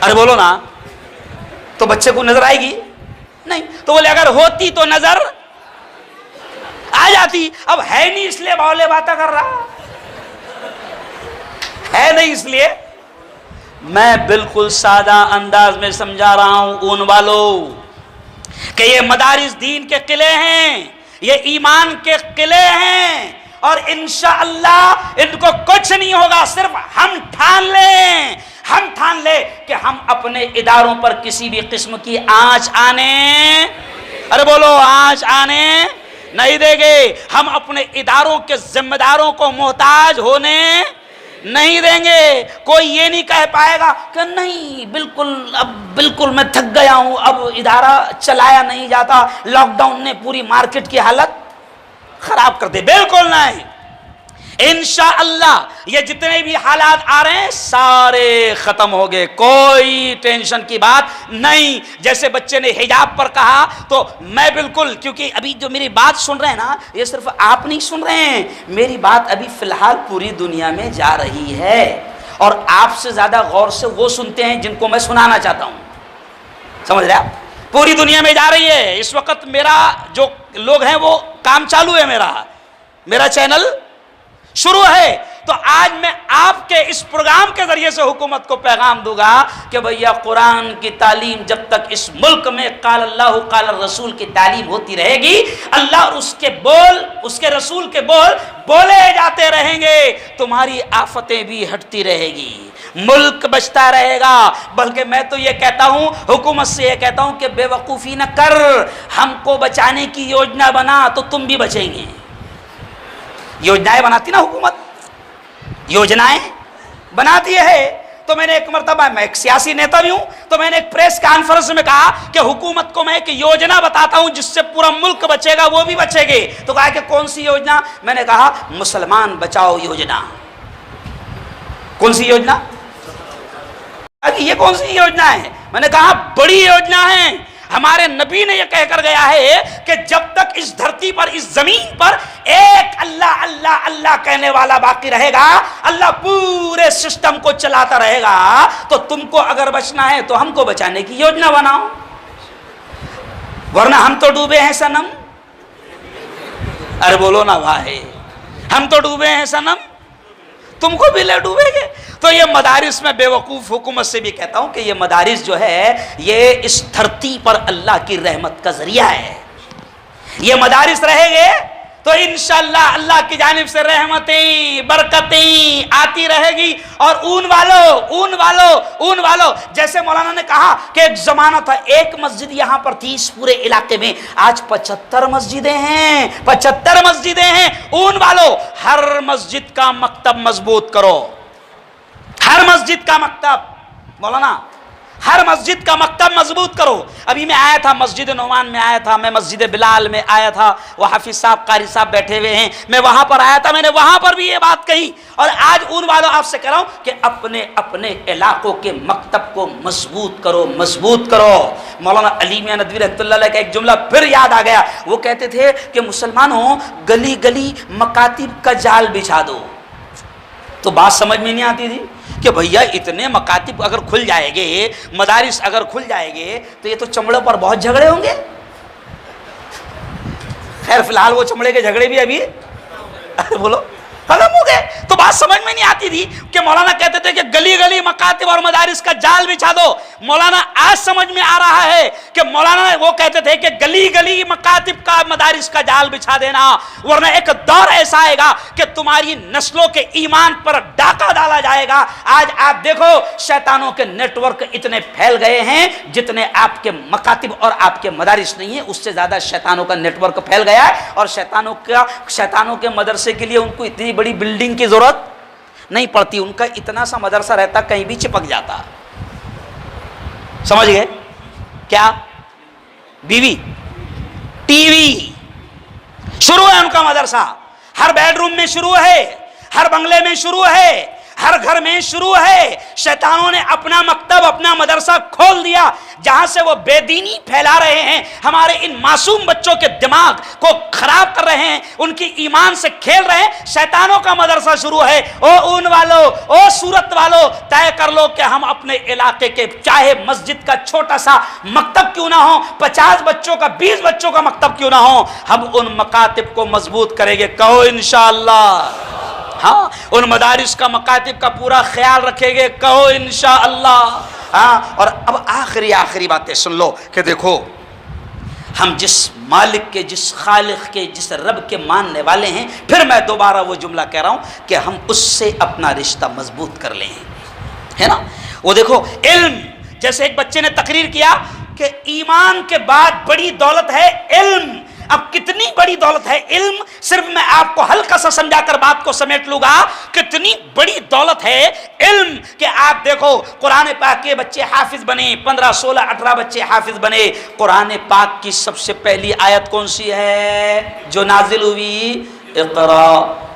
[SPEAKER 1] ارے بولو نا. تو بچے کو نظر آئے گی نہیں. تو بولے اگر ہوتی تو نظر آ جاتی. اب ہے نہیں اس لیے بولے باتیں کر رہا ہے نہیں، اس لیے میں بالکل سادہ انداز میں سمجھا رہا ہوں اون والوں کہ یہ مدارس دین کے قلعے ہیں، یہ ایمان کے قلعے ہیں اور انشاءاللہ ان کو کچھ نہیں ہوگا. صرف ہم ٹھان لیں کہ ہم اپنے اداروں پر کسی بھی قسم کی آنچ آنے، ارے بولو آنچ آنے نہیں دیں گے. ہم اپنے اداروں کے ذمہ داروں کو محتاج ہونے نہیں دیں گے. کوئی یہ نہیں کہہ پائے گا کہ نہیں بالکل میں تھک گیا ہوں، اب ادارہ چلایا نہیں جاتا، لاک ڈاؤن نے پوری مارکیٹ کی حالت خراب کر دے. بالکل نہیں. انشاءاللہ یہ جتنے بھی حالات آ رہے ہیں سارے ختم ہو گئے، کوئی ٹینشن کی بات نہیں. جیسے بچے نے حجاب پر کہا تو میں بالکل، کیونکہ ابھی جو میری بات سن رہے ہیں نا یہ صرف آپ نہیں سن رہے ہیں، میری بات ابھی فی الحال پوری دنیا میں جا رہی ہے اور آپ سے زیادہ غور سے وہ سنتے ہیں جن کو میں سنانا چاہتا ہوں. سمجھ رہے آپ؟ پوری دنیا میں جا رہی ہے. اس وقت میرا جو لوگ ہیں وہ کام چالو ہے، میرا چینل شروع ہے. تو آج میں آپ کے اس پروگرام کے ذریعے سے حکومت کو پیغام دوں گا کہ بھیا قرآن کی تعلیم جب تک اس ملک میں قال اللہ قال الرسول کی تعلیم ہوتی رہے گی، اللہ اور اس کے رسول کے بول بولے جاتے رہیں گے، تمہاری آفتیں بھی ہٹتی رہے گی. ملک بچتا رہے گا۔ بلکہ میں تو یہ کہتا ہوں، حکومت سے یہ کہتا ہوں کہ بے وقوفی نہ کر، ہم کو بچانے کی یوجنا بنا تو تم بھی بچیں گے۔ یوجنائیں بناتی نا حکومت، یوجنائیں بناتی ہے۔ تو میں نے ایک مرتبہ، میں ایک سیاسی نیتا بھی ہوں، تو میں نے ایک پریس کانفرنس میں کہا کہ حکومت کو میں ایک یوجنا بتاتا ہوں جس سے پورا ملک بچے گا، وہ بھی بچے گے۔ تو کہا کہ کون سی یوجنا؟ میں نے کہا مسلمان بچاؤ یوجنا۔ کون سی یوجنا؟ یہ کون سی یوجنا ہے؟ میں نے کہا بڑی یوجنا ہے۔ ہمارے نبی نے یہ کہہ کر گیا ہے کہ جب تک اس دھرتی پر، اس زمین پر ایک اللہ اللہ اللہ کہنے والا باقی رہے گا، اللہ پورے سسٹم کو چلاتا رہے گا۔ تو تم کو اگر بچنا ہے تو ہم کو بچانے کی یوجنا بناؤ، ورنہ ہم تو ڈوبے ہیں صنم۔ ارے بولو نا بھائی، ہم تو ڈوبے ہیں صنم، تم کو بھی لے ڈوبے گے۔ تو یہ مدارس میں بے وقوف حکومت سے بھی کہتا ہوں کہ یہ مدارس جو ہے یہ اس دھرتی پر اللہ کی رحمت کا ذریعہ ہے۔ یہ مدارس رہے گے تو انشاءاللہ اللہ کی جانب سے رحمتیں برکتیں آتی رہے گی۔ اور اون والو جیسے مولانا نے کہا کہ ایک زمانہ تھا ایک مسجد یہاں پر تھی اس پورے علاقے میں، آج 75 مسجدیں ہیں، 75 مسجدیں ہیں۔ اون والو، ہر مسجد کا مکتب مضبوط کرو، ہر مسجد کا مکتب، مولانا ہر مسجد کا مکتب مضبوط کرو۔ ابھی میں آیا تھا مسجد نعمان میں آیا تھا، میں مسجد بلال میں آیا تھا، وہ حافظ صاحب قاری صاحب بیٹھے ہوئے ہیں، میں وہاں پر آیا تھا، میں نے وہاں پر بھی یہ بات کہی۔ اور آج ان والوں آپ سے کہہ رہا ہوں کہ اپنے اپنے علاقوں کے مکتب کو مضبوط کرو، مضبوط کرو۔ مولانا علی میاں ندوی رحمۃ اللہ علیہ کا ایک جملہ پھر یاد آ گیا، وہ کہتے تھے کہ مسلمانوں گلی گلی مکاتب کا جال بچھا دو۔ تو بات سمجھ میں نہیں آتی تھی کہ بھیا اتنے مکاتب اگر کھل جائے گے، مدارس اگر کھل جائے گے تو یہ تو چمڑوں پر بہت جھگڑے ہوں گے۔ خیر فی الحال وہ چمڑے کے جھگڑے بھی ابھی بولو ختم ہو گئے۔ تو بات سمجھ میں نہیں آتی تھی کہ مولانا کہتے تھے کہ گلی گلی مکاتب اور مدارس کا جال بچھا دو۔ مولانا آج سمجھ میں آ رہا ہے کہ مولانا وہ کہتے تھے کہ گلی گلی مکاتب کا مدارس کا جال بچھا دینا، ورنہ ایک دور ایسا آئے گا کہ تمہاری نسلوں کے ایمان پر ڈاکہ ڈالا جائے گا۔ آج آپ دیکھو شیطانوں کے نیٹ ورک اتنے پھیل گئے ہیں، جتنے آپ کے مکاتب اور آپ کے مدارس نہیں ہیں، اس سے زیادہ شیطانوں کا نیٹ ورک پھیل گیا ہے۔ اور شیطانوں کے مدرسے کے لیے ان کو اتنی بڑی بلڈنگ کی ضرورت نہیں پڑتی، ان کا اتنا سا مدرسہ رہتا کہیں بھی چپک جاتا۔ سمجھ گئے کیا؟ بیوی ٹی وی شروع ہے ان کا مدرسہ، ہر بیڈ روم میں شروع ہے، ہر بنگلے میں شروع ہے، ہر گھر میں شروع ہے۔ شیطانوں نے اپنا مکتب، اپنا مدرسہ کھول دیا جہاں سے وہ بے دینی پھیلا رہے ہیں، ہمارے ان معصوم بچوں کے دماغ کو خراب کر رہے ہیں، ان کی ایمان سے کھیل رہے ہیں۔ شیطانوں کا مدرسہ شروع ہے۔ او اون والو، او صورت والو، طے کر لو کہ ہم اپنے علاقے کے چاہے مسجد کا چھوٹا سا مکتب کیوں نہ ہو، 50 بچوں کا 20 بچوں کا مکتب کیوں نہ ہو، ہم ان مکاتب کو مضبوط کریں گے۔ کہو انشاءاللہ۔ ہاں، ان مدارس کا مکاتب کا پورا خیال رکھیں گے، کہو انشاءاللہ۔ ہاں، اور اب آخری باتیں سن لو کہ دیکھو ہم جس مالک کے، جس خالق کے، جس رب کے ماننے والے ہیں، پھر میں دوبارہ وہ جملہ کہہ رہا ہوں کہ ہم اس سے اپنا رشتہ مضبوط کر لیں، ہے نا۔ وہ دیکھو علم، جیسے ایک بچے نے تقریر کیا کہ ایمان کے بعد بڑی دولت ہے علم۔ اب کتنی بڑی دولت ہے علم، صرف میں آپ کو ہلکا سا سمجھا کر بات کو سمیٹ لوں گا۔ کتنی بڑی دولت ہے علم کہ آپ دیکھو قرآن پاک کے بچے حافظ بنے، 15 16 18 بچے حافظ بنے۔ قرآن پاک کی سب سے پہلی آیت کون سی ہے جو نازل ہوئی؟ اقرا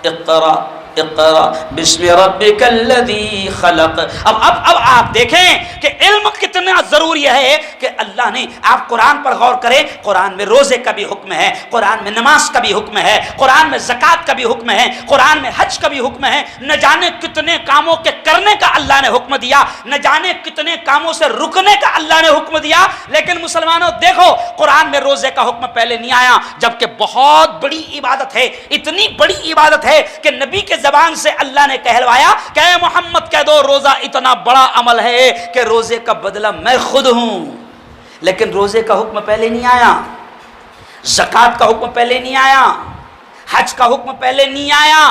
[SPEAKER 1] اقرا اقرا بسم ربک الذی خلق۔ اب آپ دیکھیں کہ علم کتنا ضروری ہے کہ اللہ نے، آپ قرآن پر غور کریں، قرآن میں روزے کا بھی حکم ہے، قرآن میں نماز کا بھی حکم ہے، قرآن میں زکوٰۃ کا بھی حکم ہے، قرآن میں حج کا بھی حکم ہے، نہ جانے کتنے کاموں کے کرنے کا اللہ نے حکم دیا، نہ جانے کتنے کاموں سے رکنے کا اللہ نے حکم دیا۔ لیکن مسلمانوں دیکھو قرآن میں روزے کا حکم پہلے نہیں آیا، جبکہ بہت بڑی عبادت ہے، اتنی بڑی عبادت ہے کہ نبی کے زبان سے اللہ نے کہلوایا کہ اے محمد کہہ دو روزہ اتنا بڑا عمل ہے کہ روزے کا بدلہ میں خود ہوں۔ لیکن روزے کا حکم پہلے نہیں آیا، زکوٰۃ کا حکم پہلے نہیں آیا، حج کا حکم پہلے نہیں آیا،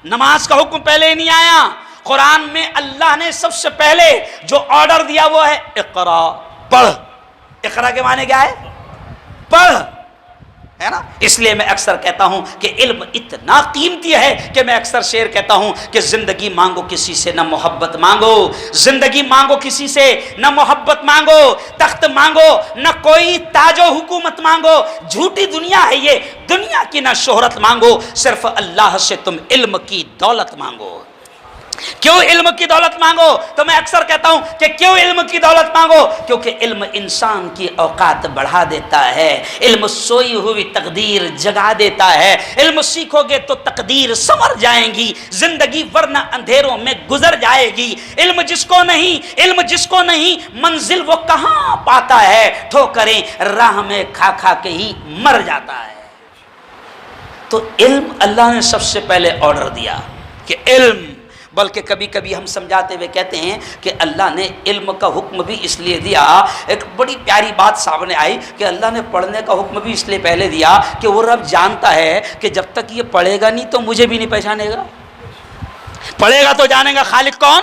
[SPEAKER 1] نماز کا حکم پہلے نہیں آیا۔ قرآن میں اللہ نے سب سے پہلے جو آرڈر دیا وہ ہے اقرا، پڑھ۔ اقرا کے معنی کیا ہے؟ پڑھ، ہے نا؟ اس لیے میں اکثر کہتا ہوں کہ علم اتنا قیمتی ہے کہ میں اکثر شعر کہتا ہوں کہ زندگی مانگو کسی سے نہ محبت مانگو، زندگی مانگو کسی سے نہ محبت مانگو، تخت مانگو نہ کوئی تاج و حکومت مانگو، جھوٹی دنیا ہے یہ، دنیا کی نہ شہرت مانگو، صرف اللہ سے تم علم کی دولت مانگو۔ کیوں علم کی دولت مانگو؟ تو میں اکثر کہتا ہوں کہ کیوں علم کی دولت مانگو؟ کیونکہ علم انسان کی اوقات بڑھا دیتا ہے، علم سوئی ہوئی تقدیر جگا دیتا ہے، علم سیکھو گے تو تقدیر سنور جائیں گی زندگی، ورنہ اندھیروں میں گزر جائے گی۔ علم جس کو نہیں منزل وہ کہاں پاتا ہے، ٹھوکریں راہ میں کھا کھا کے ہی مر جاتا ہے۔ تو علم اللہ نے سب سے پہلے آرڈر دیا کہ علم، بلکہ کبھی کبھی ہم سمجھاتے ہوئے کہتے ہیں کہ اللہ نے علم کا حکم بھی اس لیے دیا، ایک بڑی پیاری بات سامنے آئی کہ اللہ نے پڑھنے کا حکم بھی اس لیے پہلے دیا کہ وہ رب جانتا ہے کہ جب تک یہ پڑھے گا نہیں تو مجھے بھی نہیں پہچانے گا۔ پڑھے گا تو جانے گا خالق کون،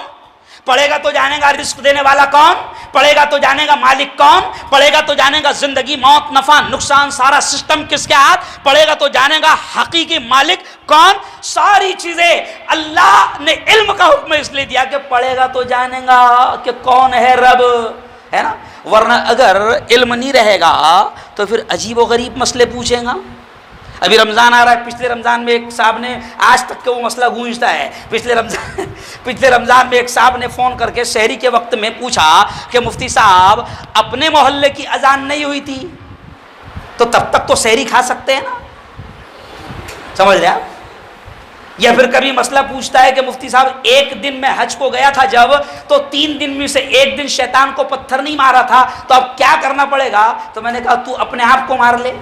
[SPEAKER 1] پڑھے گا تو جانے گا رزق دینے والا کون، پڑھے گا تو جانے گا مالک کون، پڑھے گا تو جانے گا زندگی موت نفع نقصان سارا سسٹم کس کے ہاتھ، پڑھے گا تو جانے گا حقیقی مالک کون۔ ساری چیزیں اللہ نے علم کا حکم اس لیے دیا کہ پڑھے گا تو جانے گا کہ کون ہے رب، ہے نا؟ ورنہ اگر علم نہیں رہے گا تو پھر عجیب و غریب مسئلے پوچھیں گا۔ ابھی رمضان آ رہا ہے، پچھلے رمضان میں ایک صاحب نے، آج تک کہ وہ مسئلہ گونجتا ہے، پچھلے رمضان میں ایک صاحب نے فون کر کے سحری کے وقت میں پوچھا کہ مفتی صاحب اپنے محلے کی اذان نہیں ہوئی تھی تو تب تک تو سحری کھا سکتے ہیں نا؟ سمجھ رہے آپ؟ یا پھر کبھی مسئلہ پوچھتا ہے کہ مفتی صاحب ایک دن میں حج کو گیا تھا جب، تو 3 دن میں سے ایک دن شیطان کو پتھر نہیں مارا تھا تو اب کیا کرنا پڑے گا؟ تو میں نے کہا تو اپنے آپ کو مار لے۔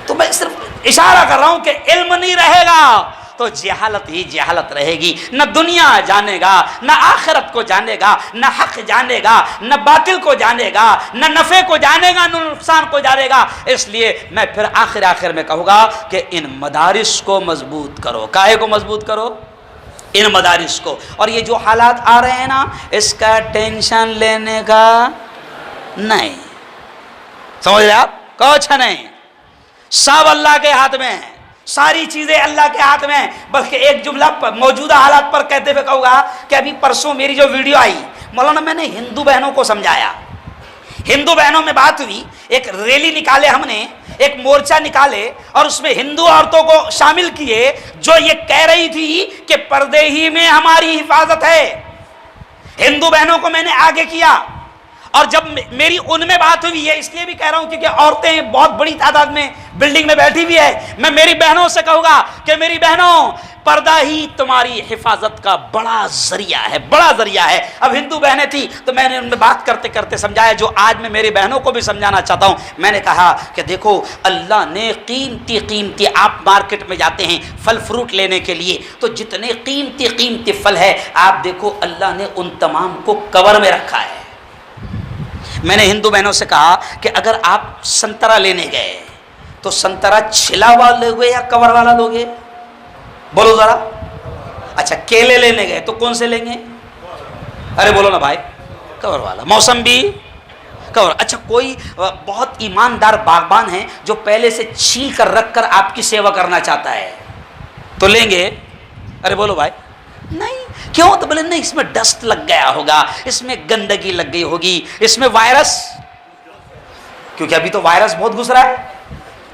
[SPEAKER 1] تو میں صرف اشارہ کر رہا ہوں کہ علم نہیں رہے گا تو جہالت ہی جہالت رہے گی، نہ دنیا جانے گا، نہ آخرت کو جانے گا، نہ حق جانے گا، نہ باطل کو جانے گا، نہ نفع کو جانے گا، نہ نقصان کو جانے گا۔ اس لیے میں پھر آخر میں کہوں گا کہ ان مدارس کو مضبوط کرو۔ کاہے کو مضبوط کرو؟ ان مدارس کو۔ اور یہ جو حالات آ رہے ہیں نا، اس کا ٹینشن لینے کا نہیں، سمجھ رہے آپ؟ کچھ نہیں، سب اللہ کے ہاتھ میں ہے، ساری چیزیں اللہ کے ہاتھ میں ہیں۔ بلکہ ایک جملہ موجودہ حالات پر کہتے ہوئے کہوں گا کہ ابھی پرسوں میری جو ویڈیو آئی مولانا، میں نے ہندو بہنوں کو سمجھایا، ہندو بہنوں میں بات ہوئی، ایک ریلی نکالے ہم نے، ایک مورچہ نکالے اور اس میں ہندو عورتوں کو شامل کیے جو یہ کہہ رہی تھی کہ پردے ہی میں ہماری حفاظت ہے۔ ہندو بہنوں کو میں نے آگے کیا، اور جب میری ان میں بات ہوئی ہے، اس لیے بھی کہہ رہا ہوں کیونکہ عورتیں بہت بڑی تعداد میں بلڈنگ میں بیٹھی ہوئی ہے، میں میری بہنوں سے کہوں گا کہ میری بہنوں، پردہ ہی تمہاری حفاظت کا بڑا ذریعہ ہے، بڑا ذریعہ ہے۔ اب ہندو بہنیں تھیں تو میں نے ان میں بات کرتے کرتے سمجھایا، جو آج میں میری بہنوں کو بھی سمجھانا چاہتا ہوں۔ میں نے کہا کہ دیکھو، اللہ نے قیمتی آپ مارکیٹ میں جاتے ہیں پھل فروٹ لینے کے لیے، تو جتنے قیمتی پھل ہے آپ دیکھو، اللہ نے ان تمام کو کور میں رکھا ہے۔ میں نے ہندو بہنوں سے کہا کہ اگر آپ سنترا لینے گئے تو سنترا چھلا ہوا لوگے یا کور والا لوگے؟ بولو ذرا۔ اچھا، کیلے لینے گئے تو کون سے لیں گے؟ ارے بولو نا بھائی، کور والا۔ موسمبی کور۔ اچھا، کوئی بہت ایماندار باغبان ہے جو پہلے سے چھیل کر رکھ کر آپ کی سیوا کرنا چاہتا ہے تو لیں گے؟ ارے بولو بھائی، نہیں۔ کیوں؟ تو بولے نہیں، اس میں ڈسٹ لگ گیا ہوگا، اس میں گندگی لگ گئی ہوگی، اس میں وائرس، کیونکہ ابھی تو وائرس بہت گھس رہا ہے،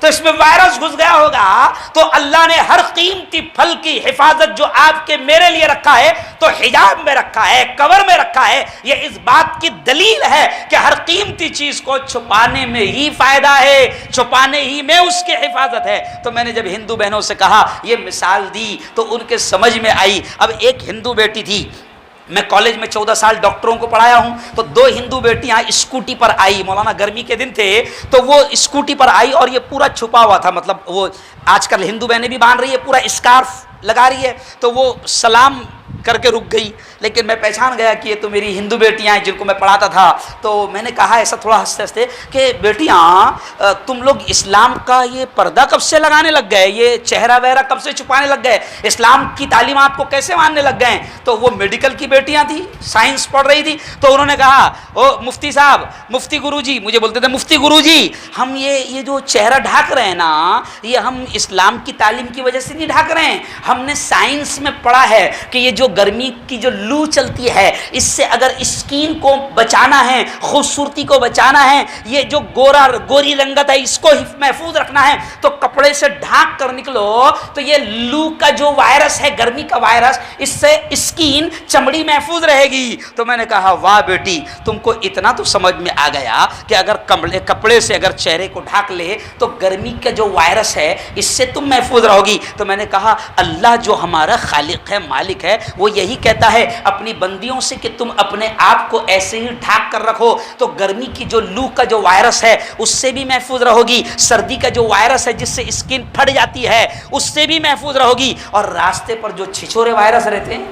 [SPEAKER 1] تو اس میں وائرس گھس گیا ہوگا۔ تو اللہ نے ہر قیمتی پھل کی حفاظت جو آپ کے میرے لیے رکھا ہے تو حجاب میں رکھا ہے، کور میں رکھا ہے۔ یہ اس بات کی دلیل ہے کہ ہر قیمتی چیز کو چھپانے میں ہی فائدہ ہے، چھپانے ہی میں اس کی حفاظت ہے۔ تو میں نے جب ہندو بہنوں سے کہا، یہ مثال دی تو ان کے سمجھ میں آئی۔ اب ایک ہندو بیٹی تھی، میں کالج میں 14 سال ڈاکٹروں کو پڑھایا ہوں، تو 2 ہندو بیٹیاں اسکوٹی پر آئی، مولانا گرمی کے دن تھے تو وہ اسکوٹی پر آئی اور یہ پورا چھپا ہوا تھا، مطلب وہ آج کل ہندو بہنیں بھی باندھ رہی ہے، پورا اسکارف لگا رہی ہے، تو وہ سلام کر کے رک گئی لیکن میں پہچان گیا کہ یہ تو میری ہندو بیٹیاں ہیں جن کو میں پڑھاتا تھا. تو میں نے کہا ایسا تھوڑا ہنستے ہنستے کہ بیٹیاں تم لوگ اسلام کا یہ پردہ کب سے لگانے لگ گئے, یہ چہرہ وہرہ کب سے چھپانے لگ گئے, اسلام کی تعلیمات کو کیسے ماننے لگ گئے. تو وہ میڈیکل کی بیٹیاں تھیں, سائنس پڑھ رہی تھی. تو انہوں نے کہا او مفتی صاحب, مفتی گرو جی, مجھے بولتے تھے مفتی گرو جی, ہم یہ جو چہرہ ڈھانک رہے ہیں نا, یہ ہم اسلام کی تعلیم کی وجہ سے نہیں ڈھانک رہے ہیں. ہم نے سائنس میں پڑھا ہے کہ یہ جو گرمی کی جو لو چلتی ہے, اس سے اگر اسکین کو بچانا ہے, خوبصورتی کو بچانا ہے, یہ جو گوری رنگت ہے اس کو محفوظ رکھنا ہے, تو کپڑے سے ڈھانک کر نکلو. تو یہ لو کا جو وائرس ہے, گرمی کا وائرس, اس سے اسکین چمڑی محفوظ رہے گی. تو میں نے کہا واہ بیٹی, تم کو اتنا تو سمجھ میں آ گیا کہ اگر کپڑے سے اگر چہرے کو ڈھانک لے تو گرمی کا جو وائرس ہے اس سے تم محفوظ رہو گی. تو میں نے کہا اللہ جو ہمارا خالق ہے, مالک ہے, وہ یہی کہتا ہے اپنی بندیوں سے کہ تم اپنے آپ کو ایسے ہی ڈھانک کر رکھو, تو گرمی کی جو لو کا جو وائرس ہے اس سے بھی محفوظ رہو گی, سردی کا جو وائرس ہے جس سے اسکن پھٹ جاتی ہے اس سے بھی محفوظ رہو گی. اور راستے پر جو چھچورے وائرس رہتے ہیں,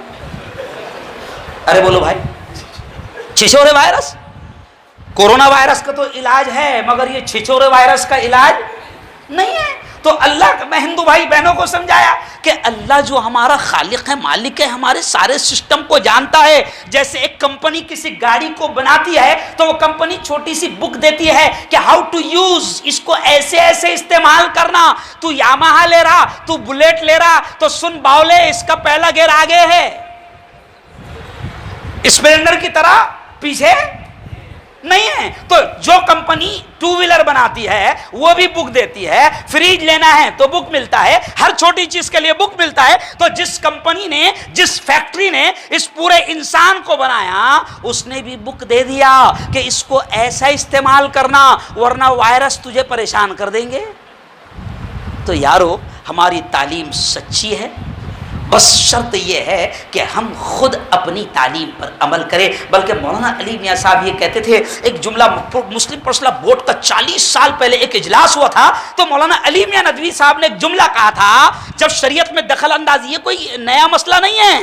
[SPEAKER 1] ارے بولو بھائی, چھچورے وائرس, کورونا وائرس کا تو علاج ہے مگر یہ چھچورے وائرس کا علاج نہیں ہے. تو اللہ, میں ہندو بھائی بہنوں کو سمجھایا کہ اللہ جو ہمارا خالق ہے, مالک ہے, ہمارے سارے سسٹم کو جانتا ہے. جیسے ایک کمپنی کسی گاڑی کو بناتی ہے تو وہ کمپنی چھوٹی سی بک دیتی ہے کہ ہاؤ ٹو یوز, اس کو ایسے ایسے استعمال کرنا. تو یاماہا لے رہا, تو بلیٹ لے رہا, تو سن باولے, اس کا پہلا گیئر آگے ہے, اسپلینڈر کی طرح پیچھے نہیں ہے. تو جو کمپنی ٹو ویلر بناتی ہے وہ بھی بک دیتی ہے, فریج لینا ہے تو بک ملتا ہے, ہر چھوٹی چیز کے لیے بک ملتا ہے. تو جس کمپنی نے, جس فیکٹری نے اس پورے انسان کو بنایا, اس نے بھی بک دے دیا کہ اس کو ایسا استعمال کرنا ورنہ وائرس تجھے پریشان کر دیں گے. تو یارو ہماری تعلیم سچی ہے, بس شرط یہ ہے کہ ہم خود اپنی تعلیم پر عمل کریں. بلکہ مولانا علی میاں صاحب یہ کہتے تھے, ایک جملہ مسلم پرسنل بورڈ کا 40 سال پہلے ایک اجلاس ہوا تھا, تو مولانا علی میاں ندوی صاحب نے ایک جملہ کہا تھا, جب شریعت میں دخل اندازی, یہ کوئی نیا مسئلہ نہیں ہے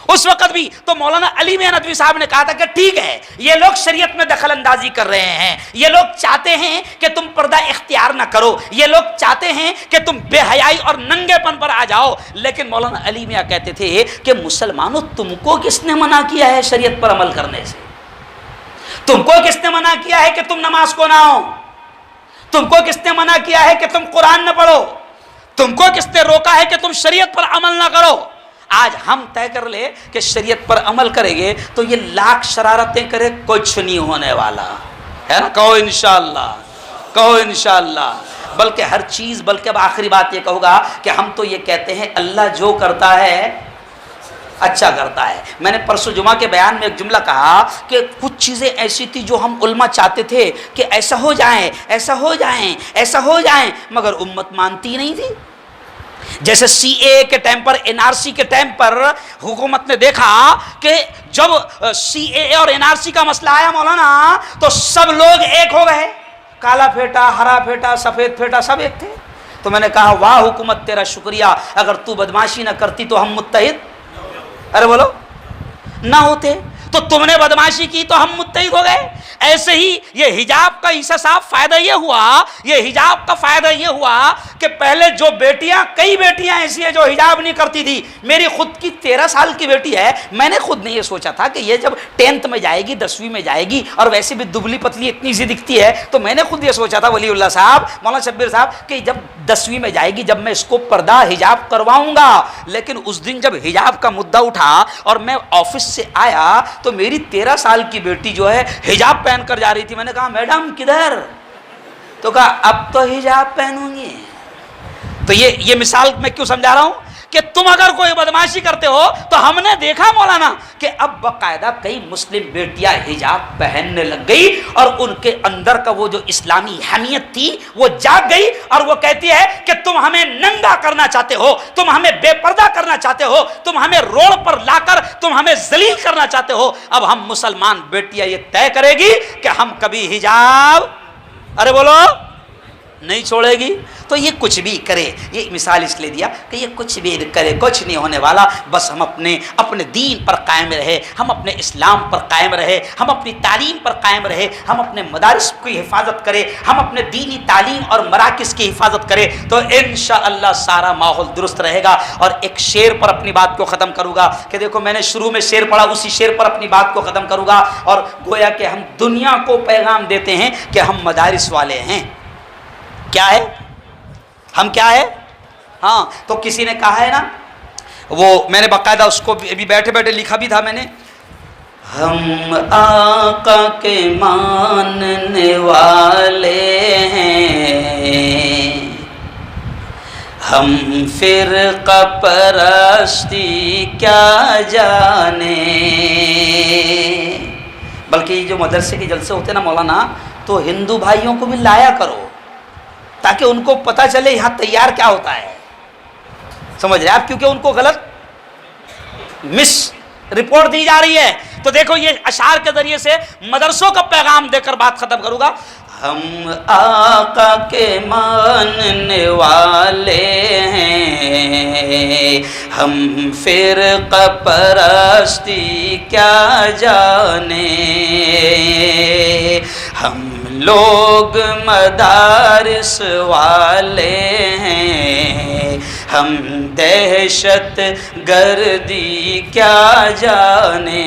[SPEAKER 1] اس وقت بھی, تو مولانا علی میاں ندوی صاحب نے کہا تھا کہ ٹھیک ہے یہ لوگ شریعت میں دخل اندازی کر رہے ہیں, یہ لوگ چاہتے ہیں کہ تم پردہ اختیار نہ کرو, یہ لوگ چاہتے ہیں کہ تم بے حیائی اور ننگے پن پر آ جاؤ. لیکن مولانا علی میاں کہتے تھے کہ مسلمانوں, تم کو کس نے منع کیا ہے شریعت پر عمل کرنے سے؟ تم کو کس نے منع کیا ہے کہ تم نماز کو نہ آؤ؟ تم کو کس نے منع کیا ہے کہ تم قرآن نہ پڑھو؟ تم کو کس نے روکا ہے کہ تم شریعت پر عمل نہ کرو؟ آج ہم طے کر لے کہ شریعت پر عمل کریں گے تو یہ لاکھ شرارتیں کرے, کچھ نہیں ہونے والا ہے نا. کہو انشاءاللہ, کہو انشاءاللہ. بلکہ ہر چیز, بلکہ اب آخری بات یہ کہوں گا کہ ہم تو یہ کہتے ہیں اللہ جو کرتا ہے اچھا کرتا ہے. میں نے پرسوں جمعہ کے بیان میں ایک جملہ کہا کہ کچھ چیزیں ایسی تھی جو ہم علماء چاہتے تھے کہ ایسا ہو جائیں, ایسا ہو جائیں, ایسا ہو جائیں, مگر امت مانتی نہیں تھی. جیسے سی اے کے ٹائم پر, این آر سی کے ٹائم پر حکومت نے دیکھا کہ جب سی اے اور این آر سی کا مسئلہ آیا مولانا, تو سب لوگ ایک ہو گئے, کالا پھیٹا, ہرا پھیٹا, سفید پھیٹا, سب ایک تھے. تو میں نے کہا واہ حکومت تیرا شکریہ, اگر تو بدماشی نہ کرتی تو ہم متحد, ارے بولو, نہ ہوتے. تو تم نے بدماشی کی تو ہم متحد ہو گئے. ایسے ہی یہ حجاب کا عیسیٰ صاحب فائدہ یہ ہوا, یہ حجاب کا فائدہ یہ ہوا کہ پہلے جو بیٹیاں, کئی بیٹیاں ایسی ہیں جو حجاب نہیں کرتی تھی. میری خود کی 13 سال کی بیٹی ہے, میں نے خود نے یہ سوچا تھا کہ یہ جب 10th میں جائے گی, 10ویں میں جائے گی, اور ویسے بھی دبلی پتلی اتنی سی دکھتی ہے, تو میں نے خود یہ سوچا تھا ولی اللہ صاحب, مولانا شبیر صاحب, کہ جب 10ویں میں جائے گی, جب میں اس کو پردہ حجاب کرواؤں گا. لیکن اس دن جب حجاب کا مدعا اٹھا اور میں آفس سے آیا تو میری 13 سال کی بیٹی جو ہے حجاب پہن کر جا رہی تھی. میں نے کہا میڈم کدھر؟ تو کہا اب تو حجاب پہنوں گی. تو یہ مثال میں کیوں سمجھا رہا ہوں کہ تم اگر کوئی بدماشی کرتے ہو تو ہم نے دیکھا مولانا کہ اب باقاعدہ کئی مسلم بیٹیاں حجاب پہننے لگ گئی, اور ان کے اندر کا وہ جو اسلامی حمیت تھی وہ جاگ گئی, اور وہ کہتی ہے کہ تم ہمیں ننگا کرنا چاہتے ہو, تم ہمیں بے پردہ کرنا چاہتے ہو, تم ہمیں روڈ پر لا کر تم ہمیں ذلیل کرنا چاہتے ہو. اب ہم مسلمان بیٹیاں یہ طے کرے گی کہ ہم کبھی حجاب, ارے بولو, نہیں چھوڑے گی. تو یہ کچھ بھی کرے, یہ مثال اس لیے دیا کہ یہ کچھ بھی کرے کچھ نہیں ہونے والا. بس ہم اپنے دین پر قائم رہے, ہم اپنے اسلام پر قائم رہے, ہم اپنی تعلیم پر قائم رہے, ہم اپنے مدارس کی حفاظت کرے, ہم اپنے دینی تعلیم اور مراکز کی حفاظت کرے, تو انشاءاللہ سارا ماحول درست رہے گا. اور ایک شعر پر اپنی بات کو ختم کروں گا کہ دیکھو میں نے شروع میں شعر پڑھا, اسی شعر پر اپنی بات کو ختم کروں گا. اور گویا کہ ہم دنیا کو پیغام دیتے ہیں کہ ہم مدارس والے ہیں. کیا ہے ہم, کیا ہے؟ ہاں, تو کسی نے کہا ہے نا, وہ میں نے باقاعدہ اس کو ابھی بیٹھے بیٹھے لکھا بھی تھا میں نے, ہم آقا کے ماننے والے ہیں, ہم فرقہ پرستی کیا جانے. بلکہ یہ جو مدرسے کے جلسے ہوتے ہیں نا مولانا, تو ہندو بھائیوں کو بھی لایا کرو تاکہ ان کو پتہ چلے یہاں تیار کیا ہوتا ہے. سمجھ رہے آپ, کیونکہ ان کو غلط مس رپورٹ دی جا رہی ہے. تو دیکھو یہ اشعار کے ذریعے سے مدرسوں کا پیغام دے کر بات ختم کروں گا. ہم آقا کے ماننے والے ہیں, ہم فرقہ پرستی کیا جانے, ہم لوگ مدارس والے ہیں, ہم دہشت گردی کیا جانے,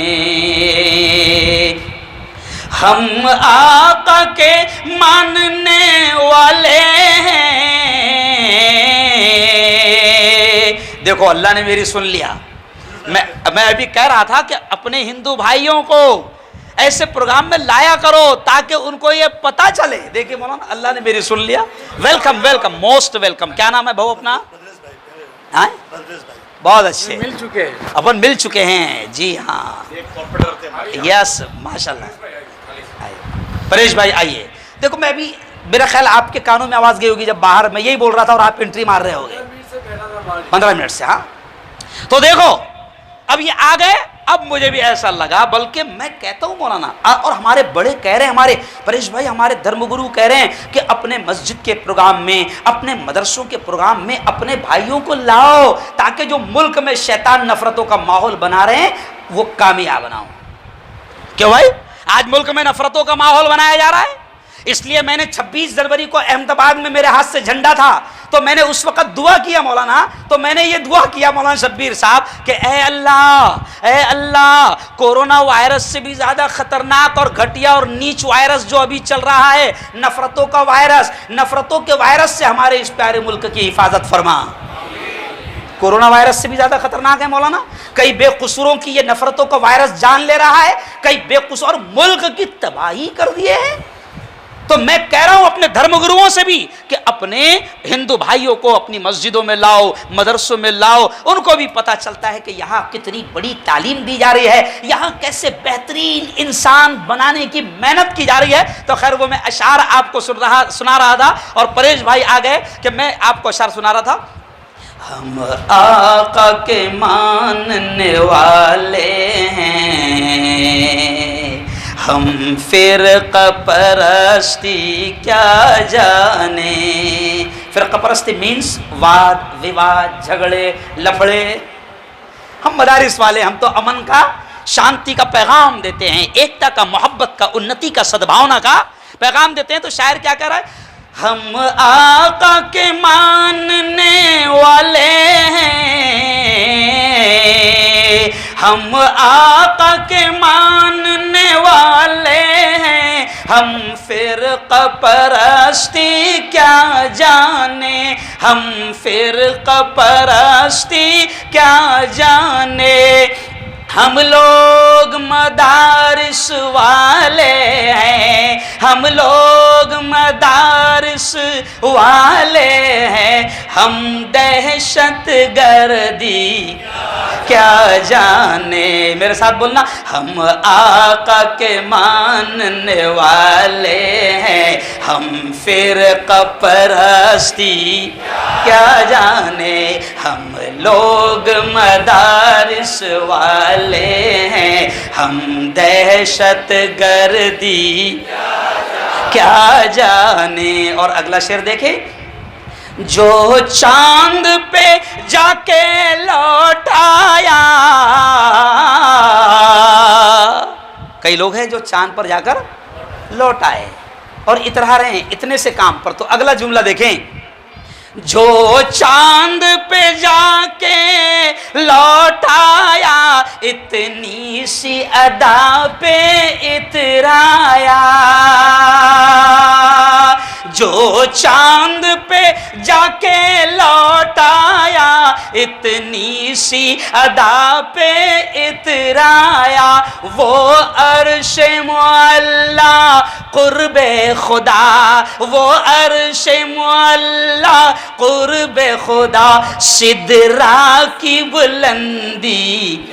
[SPEAKER 1] ہم آقا کے ماننے والے ہیں. دیکھو اللہ نے میری سن لیا. میں ابھی کہہ رہا تھا کہ اپنے ہندو بھائیوں کو ایسے پروگرام میں لایا کرو تاکہ ان کو یہ پتا چلے. دیکھیں مولانا, اللہ نے میری سن لیا. Welcome welcome, most welcome. کیا نام ہے بھاؤ اپنا؟ بہت اچھے,
[SPEAKER 2] مل چکے ہیں,
[SPEAKER 1] اپن مل چکے ہیں. جی ہاں, یس ماشاء اللہ. پریش بھائی آئیے. دیکھو میں ابھی, میرا خیال آپ کے کانوں میں آواز گئی ہوگی جب باہر میں یہی بول رہا تھا اور آپ انٹری مار رہے ہوگے 15 منٹ سے. ہاں, تو دیکھو اب یہ آ گئے. اب مجھے بھی ایسا لگا, بلکہ میں کہتا ہوں مولانا, اور ہمارے بڑے کہہ رہے ہیں, ہمارے پریش بھائی, ہمارے دھرم گرو کہہ رہے ہیں کہ اپنے مسجد کے پروگرام میں, اپنے مدرسوں کے پروگرام میں اپنے بھائیوں کو لاؤ تاکہ جو ملک میں شیطان نفرتوں کا ماحول بنا رہے ہیں وہ کامیاب نہ ہو. کیوں بھائی؟ آج ملک میں نفرتوں کا ماحول بنایا جا رہا ہے. اس لیے میں نے 26 جنوری کو احمد آباد میں میرے ہاتھ سے جھنڈا تھا, تو میں نے اس وقت دعا کیا مولانا, تو میں نے یہ دعا کیا مولانا شبیر صاحب کہ اے اللہ, کورونا وائرس سے بھی زیادہ خطرناک اور گھٹیا اور نیچ وائرس جو ابھی چل رہا ہے, نفرتوں کا وائرس, نفرتوں کے وائرس سے ہمارے اس پیارے ملک کی حفاظت فرما. کورونا وائرس سے بھی زیادہ خطرناک ہے مولانا. کئی بے قصوروں کی یہ نفرتوں کا وائرس جان لے رہا ہے, کئی بے قصور ملک کی تباہی کر دیے ہیں. تو میں کہہ رہا ہوں اپنے دھرم گروؤں سے بھی کہ اپنے ہندو بھائیوں کو اپنی مسجدوں میں لاؤ, مدرسوں میں لاؤ. ان کو بھی پتہ چلتا ہے کہ یہاں کتنی بڑی تعلیم دی جا رہی ہے, یہاں کیسے بہترین انسان بنانے کی محنت کی جا رہی ہے. تو خیر وہ میں اشعار آپ کو سنا رہا تھا, اور پریش بھائی آ گئے کہ میں آپ کو اشعار سنا رہا تھا. ہم آقا کے ماننے والے ہیں, ہم فرقہ پرستی کیا جانے. فرقہ پرستی مینس واد وواد, جھگڑے لفڑے. ہم مدارس والے, ہم تو امن کا, شانتی کا پیغام دیتے ہیں, ایکتا کا, محبت کا, انتی کا, سدبھاونا کا پیغام دیتے ہیں. تو شاعر کیا کہہ رہا ہے, ہم آقا کے ماننے والے ہیں, ہم آقا کے ماننے والے ہیں, ہم فرقہ پرستی کیا جانے, ہم فرقہ پرستی کیا جانے. ہم لوگ مدارس والے ہیں, ہم لوگ مدارس والے ہیں, ہم دہشت گردی کیا جانے. میرے ساتھ بولنا, ہم آقا کے ماننے والے ہیں, ہم فرقہ پرستی کیا جانے, ہم لوگ مدارس والے ہیں, ہم دہشت گردی کیا جانے. اور اگلا شعر دیکھیں، جو چاند پہ جا کے لوٹ آیا. کئی لوگ ہیں جو چاند پر جا کر لوٹ آئے اور اترا رہے ہیں اتنے سے کام پر. تو اگلا جملہ دیکھیں، جو چاند پہ جا کے لوٹ آیا اتنی سی ادا پہ اترایا. جو چاند پہ جا کے لوٹ آیا اتنی سی ادا پہ اترایا. وہ عرش معلا قرب خدا، وہ عرش معلا قرب خدا، سدرا کی بلندی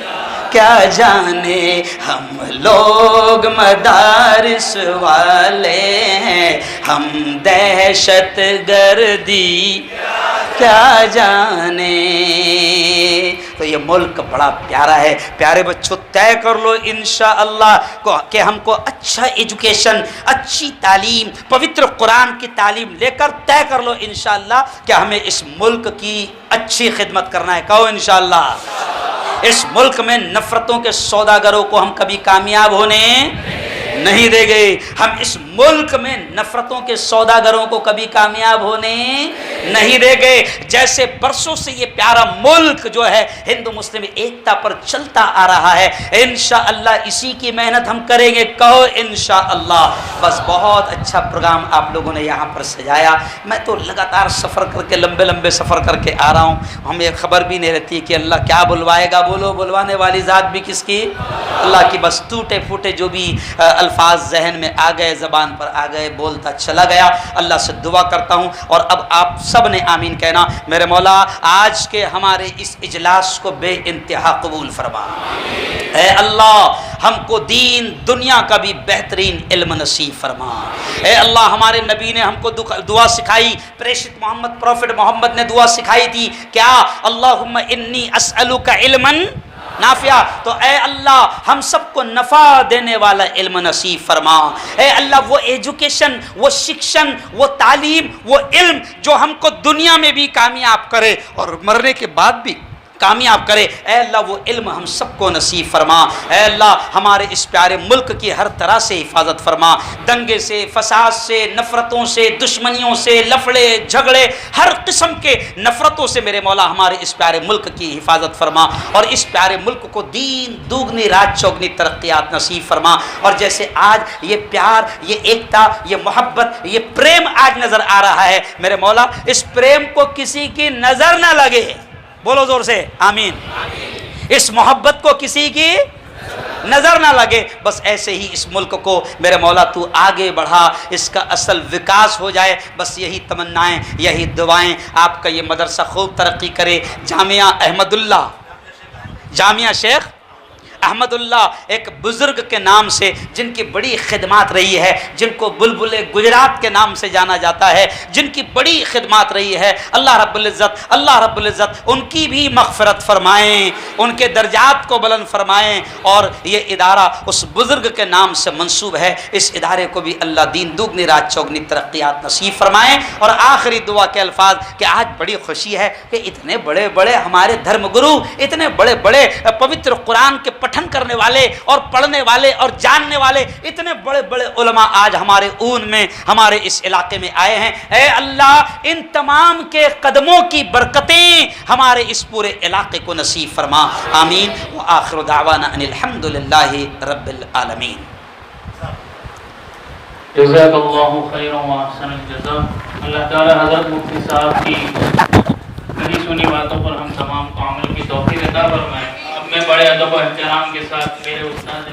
[SPEAKER 1] کیا جانے. ہم لوگ مدارس والے ہیں، ہم دہشت گردی کیا جانے. تو یہ ملک بڑا پیارا ہے. پیارے بچوں، طے کر لو انشاءاللہ کہ ہم کو اچھا ایجوکیشن، اچھی تعلیم، پوتر قرآن کی تعلیم لے کر طے کر لو انشاءاللہ کہ ہمیں اس ملک کی اچھی خدمت کرنا ہے. کہو انشاءاللہ. اس ملک میں نفرتوں کے سوداگروں کو ہم کبھی کامیاب ہونے نہیں دے گے. ہم اس ملک میں نفرتوں کے سوداگروں کو کبھی کامیاب ہونے نہیں دے گے. جیسے برسوں سے یہ پیارا ملک جو ہے ہندو مسلم ایکتا پر چلتا آ رہا ہے، انشاءاللہ اسی کی محنت ہم کریں گے. کہو انشاءاللہ. بس بہت اچھا پروگرام آپ لوگوں نے یہاں پر سجایا. میں تو لگاتار سفر کر کے لمبے سفر کر کے آ رہا ہوں. ہمیں خبر بھی نہیں رہتی کہ اللہ کیا بلوائے گا. بولو، بلوانے والی ذات بھی کس کی؟ اللہ کی. بس ٹوٹے پھوٹے جو بھی الفاظ ذہن میں آ گئے، زبان پر آ گئے، بولتا چلا گیا. اللہ سے دعا کرتا ہوں اور اب آپ سب نے آمین کہنا. میرے مولا آج کے ہمارے اس اجلاس کو بے انتہا قبول فرما. اے اللہ ہم کو دین دنیا کا بھی بہترین علم نصیب فرما. اے اللہ ہمارے نبی نے ہم کو دعا سکھائی، پریشت محمد پروفٹ محمد نے دعا سکھائی تھی کیا؟ اللہم انی اسألک علما نافع. تو اے اللہ ہم سب کو نفع دینے والا علم نصیب فرما. اے اللہ وہ ایجوکیشن، وہ شکشن، وہ تعلیم، وہ علم جو ہم کو دنیا میں بھی کامیاب کرے اور مرنے کے بعد بھی کامیاب کرے. اے اللہ وہ علم ہم سب کو نصیب فرما. اے اللہ ہمارے اس پیارے ملک کی ہر طرح سے حفاظت فرما. دنگے سے، فساد سے، نفرتوں سے، دشمنیوں سے، لفڑے جھگڑے، ہر قسم کے نفرتوں سے میرے مولا ہمارے اس پیارے ملک کی حفاظت فرما اور اس پیارے ملک کو دین دوگنی رات چوگنی ترقیات نصیب فرما. اور جیسے آج یہ پیار، یہ ایکتا، یہ محبت، یہ پریم آج نظر آ رہا ہے میرے مولا، اس پریم کو کسی کی نظر نہ لگے. بولو زور سے آمین. اس محبت کو کسی کی نظر نہ لگے. بس ایسے ہی اس ملک کو میرے مولا تو آگے بڑھا، اس کا اصل وکاس ہو جائے. بس یہی تمنائیں، یہی دعائیں. آپ کا یہ مدرسہ خوب ترقی کرے. جامعہ احمد اللہ، جامعہ شیخ احمد اللہ ایک بزرگ کے نام سے جن کی بڑی خدمات رہی ہے، جن کو بلبل گجرات کے نام سے جانا جاتا ہے، جن کی بڑی خدمات رہی ہے، اللہ رب العزت ان کی بھی مغفرت فرمائیں، ان کے درجات کو بلند فرمائیں. اور یہ ادارہ اس بزرگ کے نام سے منسوب ہے. اس ادارے کو بھی اللہ دین دوگنی رات چوگنی ترقیات نصیب فرمائیں. اور آخری دعا کے الفاظ کہ آج بڑی خوشی ہے کہ اتنے بڑے بڑے ہمارے دھرم گرو، اتنے بڑے بڑے پوتر قرآن کے پٹھن کرنے والے اور پڑھنے والے اور جاننے والے اتنے بڑے بڑے علماء آج ہمارے اون میں، ہمارے اس علاقے میں آئے ہیں. اے اللہ ان تمام کے قدموں کی برکتیں ہمارے اس پورے علاقے کو نصیب فرما. آمین. وآخر دعوانا ان الحمد للہ رب العالمین.
[SPEAKER 2] جزاک اللہ خیر و احسن الجزاء. اللہ تعالی حضرت مفتی صاحب کی کہی سنی باتوں پر ہم تمام کو عمل کی توفیق عطا فرمائے. اب میں بڑے ادب و احترام کے ساتھ میرے استاد